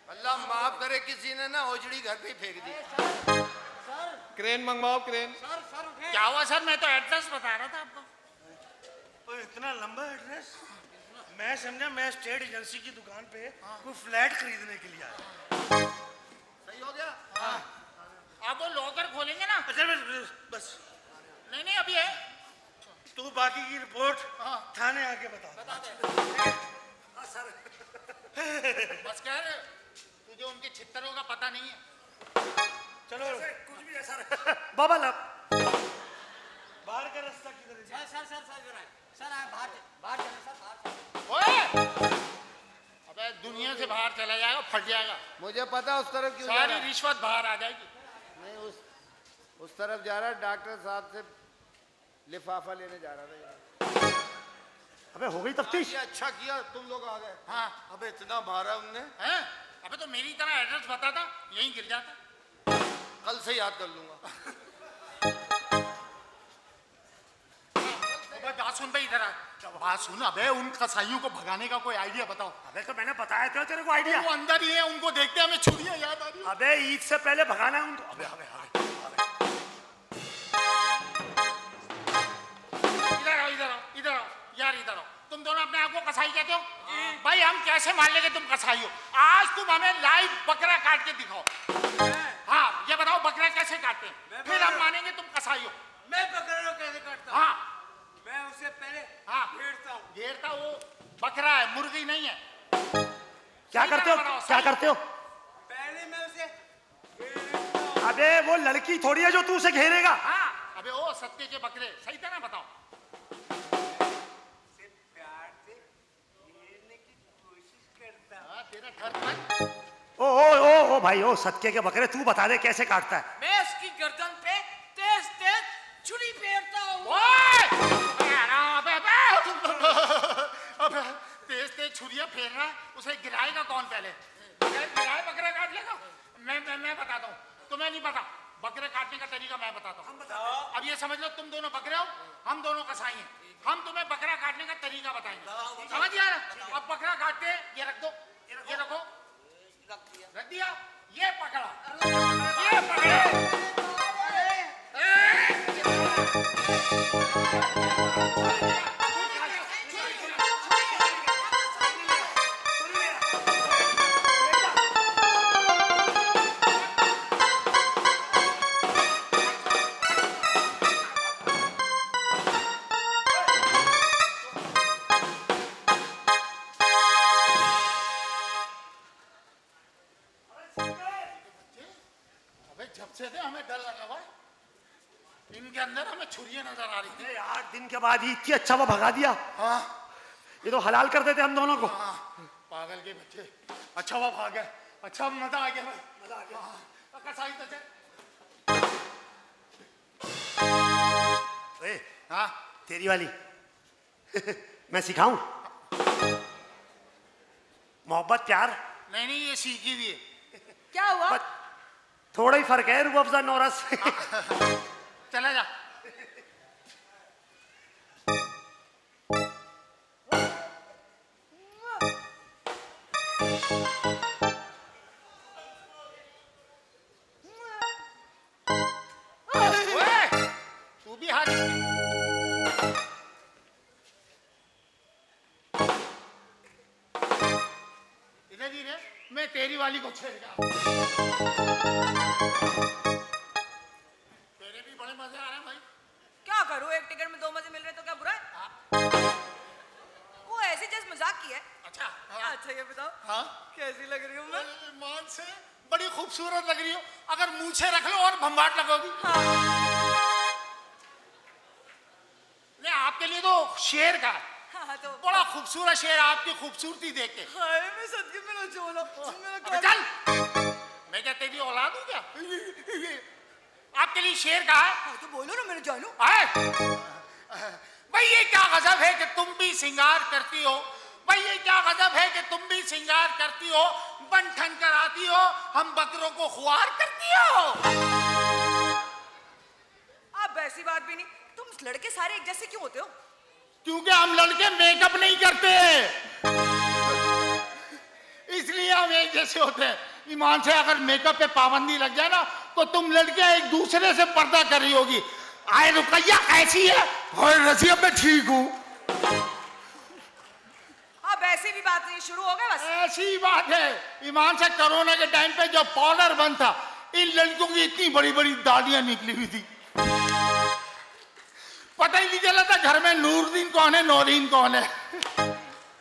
अल्लाह माफ करे, किसी ने ना ओजड़ी घर पे ही फेंक दी। Crane मंगवाओ, crane. क्या हुआ सर? मैं तो एड्रेस बता रहा था आपको। ओए इतना लंबा एड्रेस? मैं समझा मैं स्टेट एजेंसी की दुकान पे कोई फ्लैट खरीदने के लिए आया। सही हो गया? अब वो लॉकर खोलेंगे ना। अच्छा बस नहीं नहीं अभी है। तू बाकी की रिपोर्ट थाने आके बता। बस कह रहे तुझे उनके छित्तरों का पता नहीं है। चलो कुछ भी ऐसा बाबा लब बाहर का रास्ता किधर है? सर बाहर बाहर चलो सर बाहर। ओए! अबे दुनिया से बाहर चला जाएगा, फट जाएगा। मुझे पता उस तरफ क्यों जा सारी रहा है। रिश्वत बाहर आ जाएगी। नहीं उस तरफ जा रहा है, डॉक्टर साहब से लिफाफा लेने जा रहा था। अबे हो गई तफ्तीश? ये अच्छा किया तुम लोग आ गए। हाँ अबे इतना मारा उनने, हैं? अबे तो मेरी तरह एड्रेस बताता यहीं गिर जाता। कल से याद कर लूंगा। अबे बात सुन भाई इधर आ। बात सुन, अबे उन कसाईयों को भगाने का कोई आइडिया बताओ। अबे तो मैंने बताया था तेरे को आइडिया। वो अंदर ही है, उनको देखते हमें छुरियां याद आ रही है। अबे ईद से पहले भगाना है उनको। अबे अबे अबे इधर आओ यार, इधर आओ। तुम दोनों अपने आप को कसाई कहते हो? भाई हम कैसे मान लेंगे तुम कसाई हो? आज तुम हमें लाइव बकरा काट के दिखाओ। हाँ ये बताओ बकरा कैसे काटते हैं, फिर हम मानेंगे तुम कसाई हो। मैं बकरे को कैसे काटता हूँ? हाँ मैं उसे पहले हाँ घेरता हूँ। घेरता, वो बकरा है, मुर्गी नहीं है। क्या सही करते हो? तरह बनाओ, क्या सही। करते हो? पहले मैं उसे अबे वो लड़की थोड़ी है जो तू उसे घेरेगा। हाँ अबे ओ सत्य के बकरे, सही तरह बताओ। प्यार से घेरने की कोशिश करता हूँ। हाँ, तेरा घर पर ओ भाई ओ सत्य के बकरे, तू बता दे कैसे काटता है? मैं उसकी गर्दन पे तेज तेज छुरी फेरता हूँ। अबे तेज तेज छुरियां फेर रहा है, उसे गिराएगा कौन पहले? गिराए बकरा काट लेगा। मैं बताता हूँ, तुम्हें नहीं पता बकरे काटने का तरीका, मैं बताता हूँ। अब ये समझ लो तुम दोनों बकरे हो, हम दोनों कसाई हैं। हम तुम्हें बकरा काटने का तरीका बताएंगे, समझ गया ना? अब बकरा काटते हैं, ये रख दो, ये रखो, रख दिया, ये पकड़ा, ये पकड़ा। जब से थे हमें डर लगा हुआ है, इनके अंदर हमें छुरियां नजर आ रही थी। 8 दिन के बाद ही इतनी अच्छा वो भगा दिया। हाँ ये तो हलाल कर देते हम दोनों को। हाँ पागल के बच्चे, अच्छा वो भाग गया, अच्छा मजा आ गया भाई, मजा आ गया। हाँ, कसाई तो चल। ए, हाँ तेरी वाली मैं सिखाऊं? मोहब्बत प्यार नहीं नहीं ये सीखी हुई है। क्या हुआ? बस थोड़ा ही फर्क है रूह अफ़ज़ा नौरस। चला जा। ओए, तू भी हाथ इधर ही रहे, मैं तेरी वाली को छेड़ गया। तेरे भी बड़े मजे आ रहे हैं भाई। क्या करूं, एक टिकट में 2 मजे मिल रहे तो क्या बुरा है? वो ऐसे जस्ट मजाक की है। अच्छा अच्छा ये बताओ हाँ कैसी लग रही हूँ मैं? मान से बड़ी खूबसूरत लग रही हो, अगर मूछे रख लो और भम्बाट लगोगी। हाँ। नहीं आपके लिए तो शेर का हाँ तो बड़ा खूबसूरत शेर, आपकी खूबसूरती देख के। हाय मैं सदके में लो चोलो मेरा अबे चल, मैं क्या तेरी औलाद हूँ क्या? आपके लिए शेर का है। हाँ तो बोलो ना मेरे जानू। आए? भाई ये क्या गजब है कि तुम भी सिंगार करती हो, भाई ये क्या गजब है कि तुम भी सिंगार करती हो, बन ठन कर आती हो, हम बकरों को खुआर करती हो। आप ऐसी बात भी नहीं, तुम लड़के सारे एक जैसे क्यों होते हो? क्योंकि हम लड़के मेकअप नहीं करते, इसलिए हम एक जैसे होते हैं। ईमान से अगर मेकअप पे पाबंदी लग जाए ना तो तुम लड़के एक दूसरे से पर्दा कर रही होगी। आए रुकैया कैसी है? और रजिया मैं ठीक हूँ। अब ऐसी भी बात नहीं, शुरू हो गए बस। ऐसी बात है, ईमान से कोरोना के टाइम पे जब पाउडर बंद था, इन लड़कियों की इतनी बड़ी बड़ी दाढ़ियां निकली हुई थी, पता ही नहीं चला था घर में नूरदीन कौन है, नौरीन कौन है।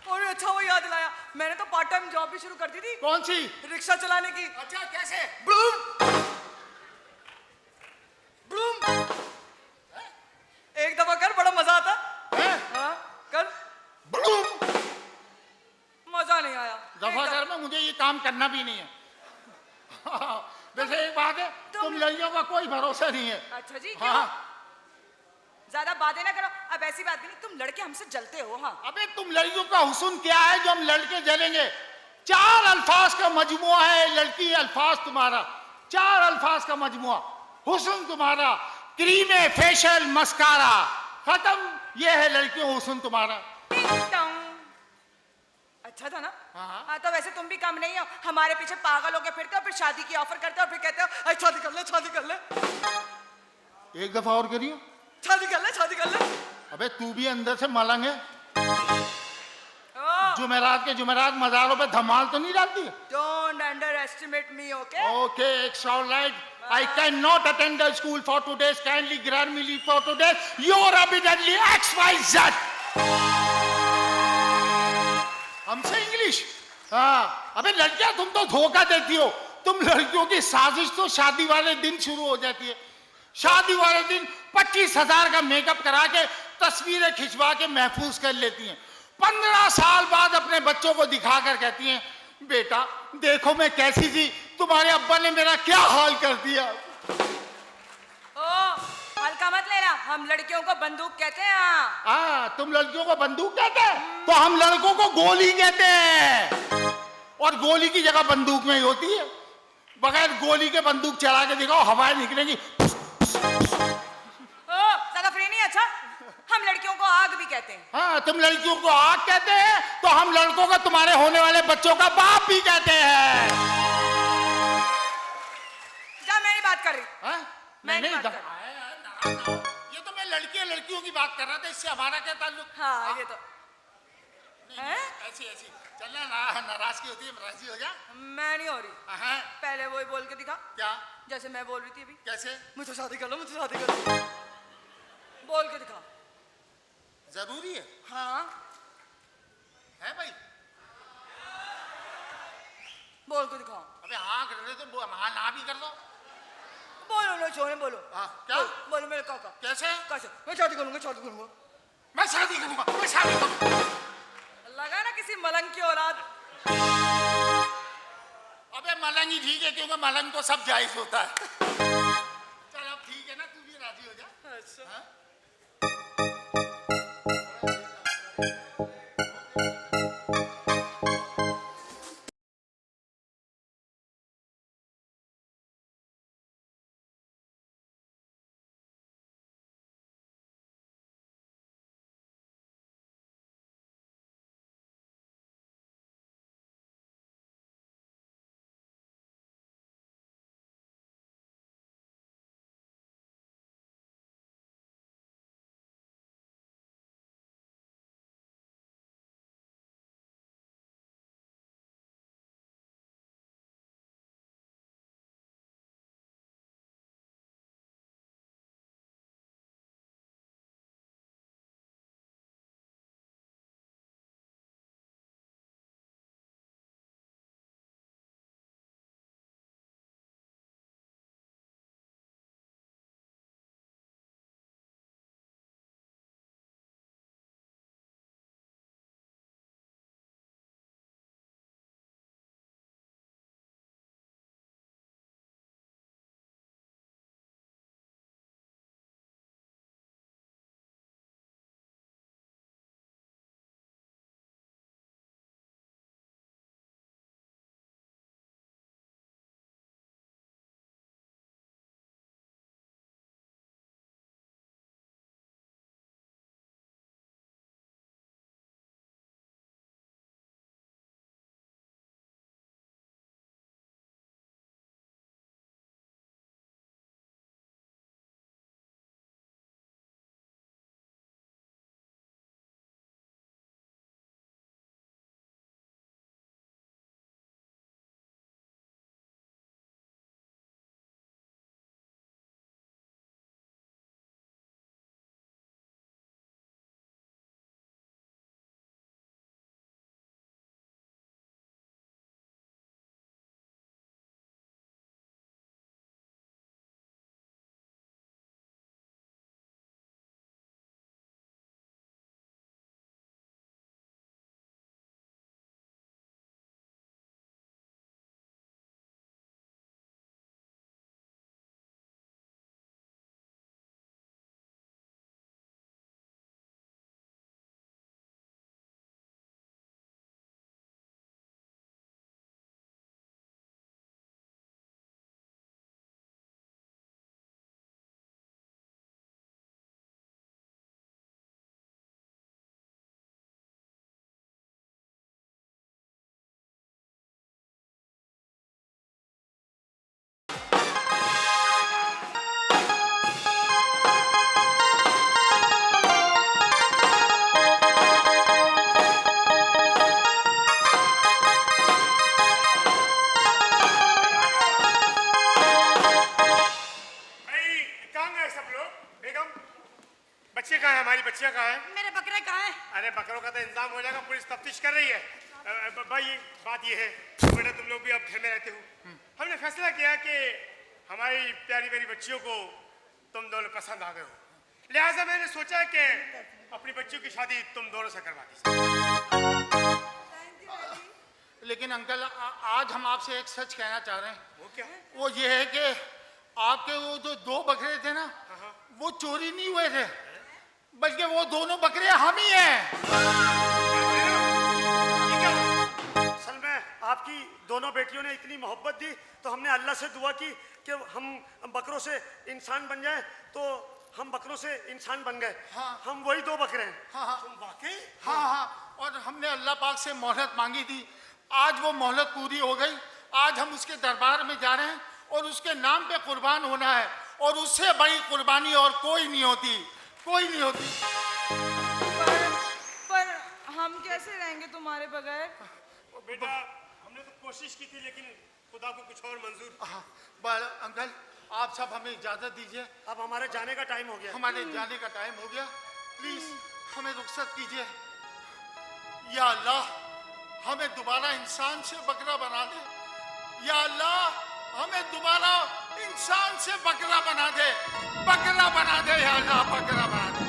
और अच्छा वो याद दिलाया, मैंने तो पार्ट टाइम जॉब भी शुरू कर दी थी। कौन सी? रिक्शा चलाने की। अच्छा, कैसे? Bloom Bloom. एक दफा कर, बड़ा मजा आता। हाँ, कर। ब्लूम। मजा नहीं आया। दफा में मुझे ये काम करना भी नहीं है। वैसे एक बात है, तुम लड़कियों का कोई भरोसा नहीं है। अच्छा जी, क्यों? हाँ। ज्यादा बातें ना करो। अब ऐसी बात भी नहीं, तुम लड़के हमसे जलते हो। हाँ, अबे तुम लड़कियों का हुस्न क्या है जो हम लड़के जलेंगे? 4 अल्फाज का मजमुआ है लड़की, अल्फाज तुम्हारा 4 अल्फाज का मजमुआ। हुस्न तुम्हारा क्रीम फेशियल मस्कारा, खत्म। ये है लड़कियों हुस्न तुम्हारा। अच्छा था ना? हाँ। हाँ, तो वैसे तुम भी कम नहीं हो। हमारे पीछे पागल होके फिरते हो, फिर शादी की ऑफर करते हो, फिर कहते हो अरे शादी कर ले, शादी कर ले। एक दफा और करियो। शादी कर ले, शादी कर ले। अबे तू भी अंदर से मलंग है। जुमेरात के जुमेरात मजारों पे धमाल तो नहीं डालती है? Don't underestimate me, okay? Okay, it's all right. I cannot attend the school for today. Kindly grant me leave for today. You're evidently XYZ. हमसे इंग्लिश? हाँ। अबे लड़कियां तुम तो धोखा देती हो। तुम लड़कियों की साजिश तो शादी वाले दिन शुरू हो जाती है। शादी वाले दिन 25,000 का मेकअप करा के तस्वीरें खिंचवा के महफूज कर लेती हैं। 15 साल बाद अपने बच्चों को दिखाकर कहती हैं, बेटा देखो मैं कैसी थी, तुम्हारे अब्बा ने मेरा क्या हाल कर दिया। ओ, हल्का मत लेना, हम लड़कियों को बंदूक कहते हैं। हाँ, तुम लड़कियों को बंदूक कहते हैं, तो हम लड़कों को गोली कहते हैं। और गोली की जगह बंदूक में ही होती है। बगैर गोली के बंदूक चला के दिखाओ, हवाएं निकलेंगी। ज्यादा फ्री नहीं। अच्छा, हम लड़कियों को आग भी कहते हैं। हाँ, तुम लड़कियों को आग कहते हैं, तो हम लड़कों को तुम्हारे होने वाले बच्चों का बाप भी कहते हैं। जा, मैं नहीं बात कर रही। हाँ? मैं नहीं बात कर ये तो मैं लड़कियों की बात कर रहा था, इससे हमारा क्या ताल्लुक? हाँ, ये तो ऐसी ऐसी चलना, नाराजगी होती है, राजी हो जा। मैं नहीं हो रही। हाँ। पहले वही बोल के दिखा। क्या? जैसे मैं बोल रही थी अभी। कैसे? मुझे शादी कर लो, मुझे शादी कर लो। बोल के दिखा। जरूरी है? हाँ। है भाई? बोल के दिखाओ। अबे हाँ कर रहे तो हाँ ना भी कर दो। बोलो ना, छोड़े बोलो। हाँ, क्या? बोलो मेरे काका। कैसे? कैसे? मैं शादी करूंगा, शादी करूंगा। मैं शादी करूंगा, मैं शादी करूंगा। लगा ना किसी मलंग की औलाद। अबे मलंग ही ठीक है, क्योंकि मलंग को सब जायज होता है। चल अब ठीक है ना, तू भी राजी हो जा। अच्छा। हाँ? कहाँ है? हमारी बच्चियाँ कहाँ है? मेरे बकरे कहाँ हैं? अरे बकरों का तो इंतजाम हो जाएगा, पुलिस तफ्तीश कर रही है। भाई बात ये है, बेटा तुम लोग भी अब घर में रहते हो, हमने फैसला किया कि हमारी प्यारी प्यारी बच्चियों को तुम दोनों पसंद आ गए हो, लिहाजा मैंने सोचा कि अपनी बच्चियों की शादी तुम दोनों से करवा दी। लेकिन अंकल आज हम आपसे एक सच कहना चाह रहे हैं। वो क्या? वो ये है कि आपके वो जो 2 बकरे थे ना, वो चोरी नहीं हुए थे, बल्कि वो दोनों बकरे हम ही हैं। असल में आपकी दोनों बेटियों ने इतनी मोहब्बत दी तो हमने अल्लाह से दुआ की कि हम बकरों से इंसान बन जाएं, तो हम बकरों से इंसान बन गए। हाँ। हम वही 2 बकरे हैं। हाँ हाँ तुम वाकई? हाँ हाँ, और हमने अल्लाह पाक से मोहलत मांगी थी, आज वो मोहलत पूरी हो गई। आज हम उसके दरबार में जा रहे हैं और उसके नाम पे कुर्बान होना है, और उससे बड़ी कुर्बानी और कोई नहीं होती, कोई नहीं होती। पर हम कैसे रहेंगे तुम्हारे बगैर? बेटा हमने तो कोशिश की थी, लेकिन खुदा को कुछ और मंजूर। हाँ, पर अंकल आप सब हमें इजाजत दीजिए, अब हमारे जाने का टाइम हो गया। हमारे जाने का टाइम हो गया, प्लीज हमें रुख्सत कीजिए। या अल्लाह हमें दोबारा इंसान से बकरा बना दे, या अल्लाह हमें दोबारा इंसान से बकरा बना दे, बकरा बना दे, या अल्लाह बकरा बना दे।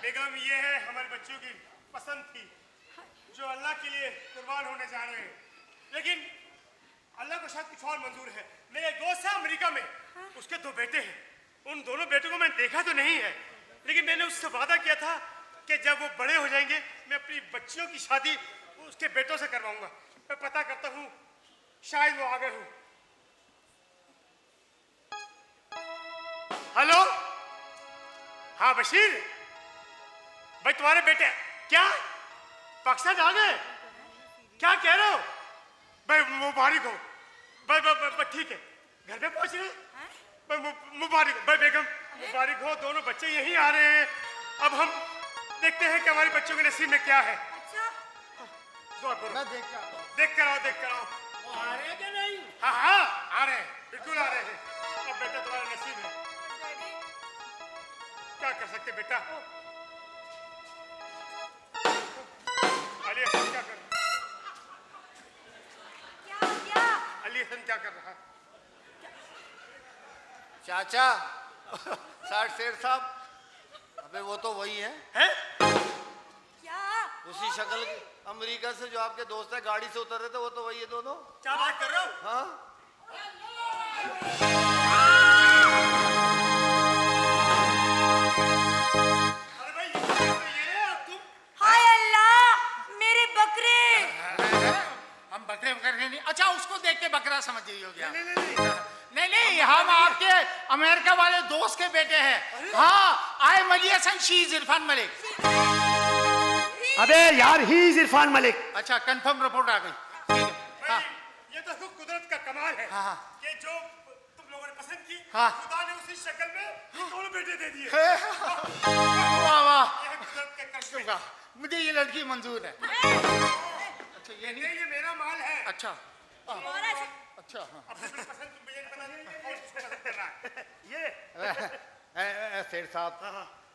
बेगम ये है हमारे बच्चों की पसंद थी, जो अल्लाह के लिए कुर्बान होने जा रहे हैं, लेकिन अल्लाह को शायद कुछ और मंजूर है। मेरे एक दोस्त है अमेरिका में, उसके 2 बेटे हैं, उन दोनों बेटों को मैंने देखा तो नहीं है, लेकिन मैंने उससे वादा किया था कि जब वो बड़े हो जाएंगे मैं अपनी बच्चियों की शादी उसके बेटों से करवाऊंगा। मैं पता करता हूँ, शायद वो आ गए हो। हेलो, हाँ बशीर भाई, तुम्हारे बेटे क्या पाकिस्तान आ गए? क्या कह रहे हो भाई? मुबारक हो भाई, ठीक है, घर पे पहुंच रहे भाई, मुबारक भाई बेगम, मुबारक हो, दोनों बच्चे यहीं आ रहे हैं। अब हम देखते हैं कि हमारे बच्चों के नसीब में क्या है। अच्छा, दुआ करो। मैं देख कर देख कर आओ, देख कर आओ। वो आ रहे हैं कि नहीं? हाँ हाँ आ रहे हैं, बिल्कुल आ रहे हैं। अब बेटा तुम्हारा नसीब है, क्या कर सकते बेटा। अली हसन क्या कर रहा है? क्या? अली हसन क्या कर रहा है? चाचा साठ शेर साहब, अबे वो तो वही है, हैं? क्या? उसी शक्ल के। अमेरिका से जो आपके दोस्त है गाड़ी से उतर रहे थे, वो तो वही है दोनों। क्या बात कर रहे हो? हाँ अरे भाई ये रहे और तुम? हाय अल्लाह, मेरे बकरे। हम बकरे बकरे नहीं, अच्छा उसको देख के बकरा समझ रही हो गया। नहीं नहीं नहीं नहीं नहीं, हम आपके अमेरिका वाले दोस्त के बेटे हैं। हाँ, I am Ali Hasan, she is Irfan Malik. अबे यार, ही इज इरफान मलिक। अच्छा, कंफर्म रिपोर्ट आ गई। ठीक है, हाँ ये तो कुदरत का कमाल है हाँ। कि जो तुम लोगों ने पसंद की, हाँ। खुदा ने उसी शक्ल में दोनों बेटे दे दिए। वाह वाह, ये है कुदरत के करिश्मे। वाह, मुझे ये लड़की मंजूर है। अच्छा ये नहीं, ये मेरा माल है। अच्छा अच्छा हाँ। अपनी पसंद तुम मुझे बता देंगे और किसको पसंद करना है। ये सेठ साहब,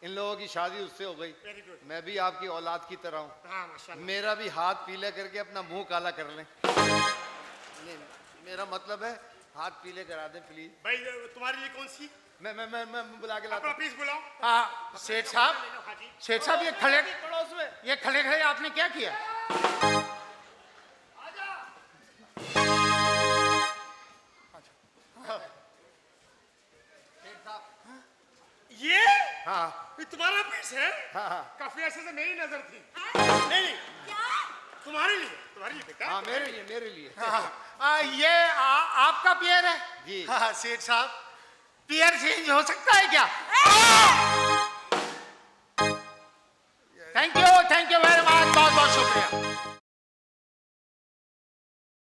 इन लोगों की शादी उससे हो गई, Very good. मैं भी आपकी औलाद की तरह हूँ, हाँ माशाल्लाह। मेरा भी हाथ पीले करके अपना मुंह काला कर लें। नहीं, मेरा मतलब है हाथ पीले करा दें प्लीज। भाई तुम्हारे लिए कौन सी? मैं बुला के अपना लाता हूँ। पीस बुलाओ। हाँ सेठ साहब, हाँ जी। सेठ साहब ये खड़े खड़े आपने क्या किया? ये हाँ ये तुम्हारा पीस है? हाँ हाँ काफी ऐसे से मेरी नजर थी। नहीं नहीं, क्या? तुम्हारे लिए बेटा। हाँ, मेरे लिए हाँ, ये आपका पियर है जी। हाँ सेठ साहब, पियर चेंज हो सकता है क्या? थैंक यू वेरी मच, बहुत बहुत शुक्रिया।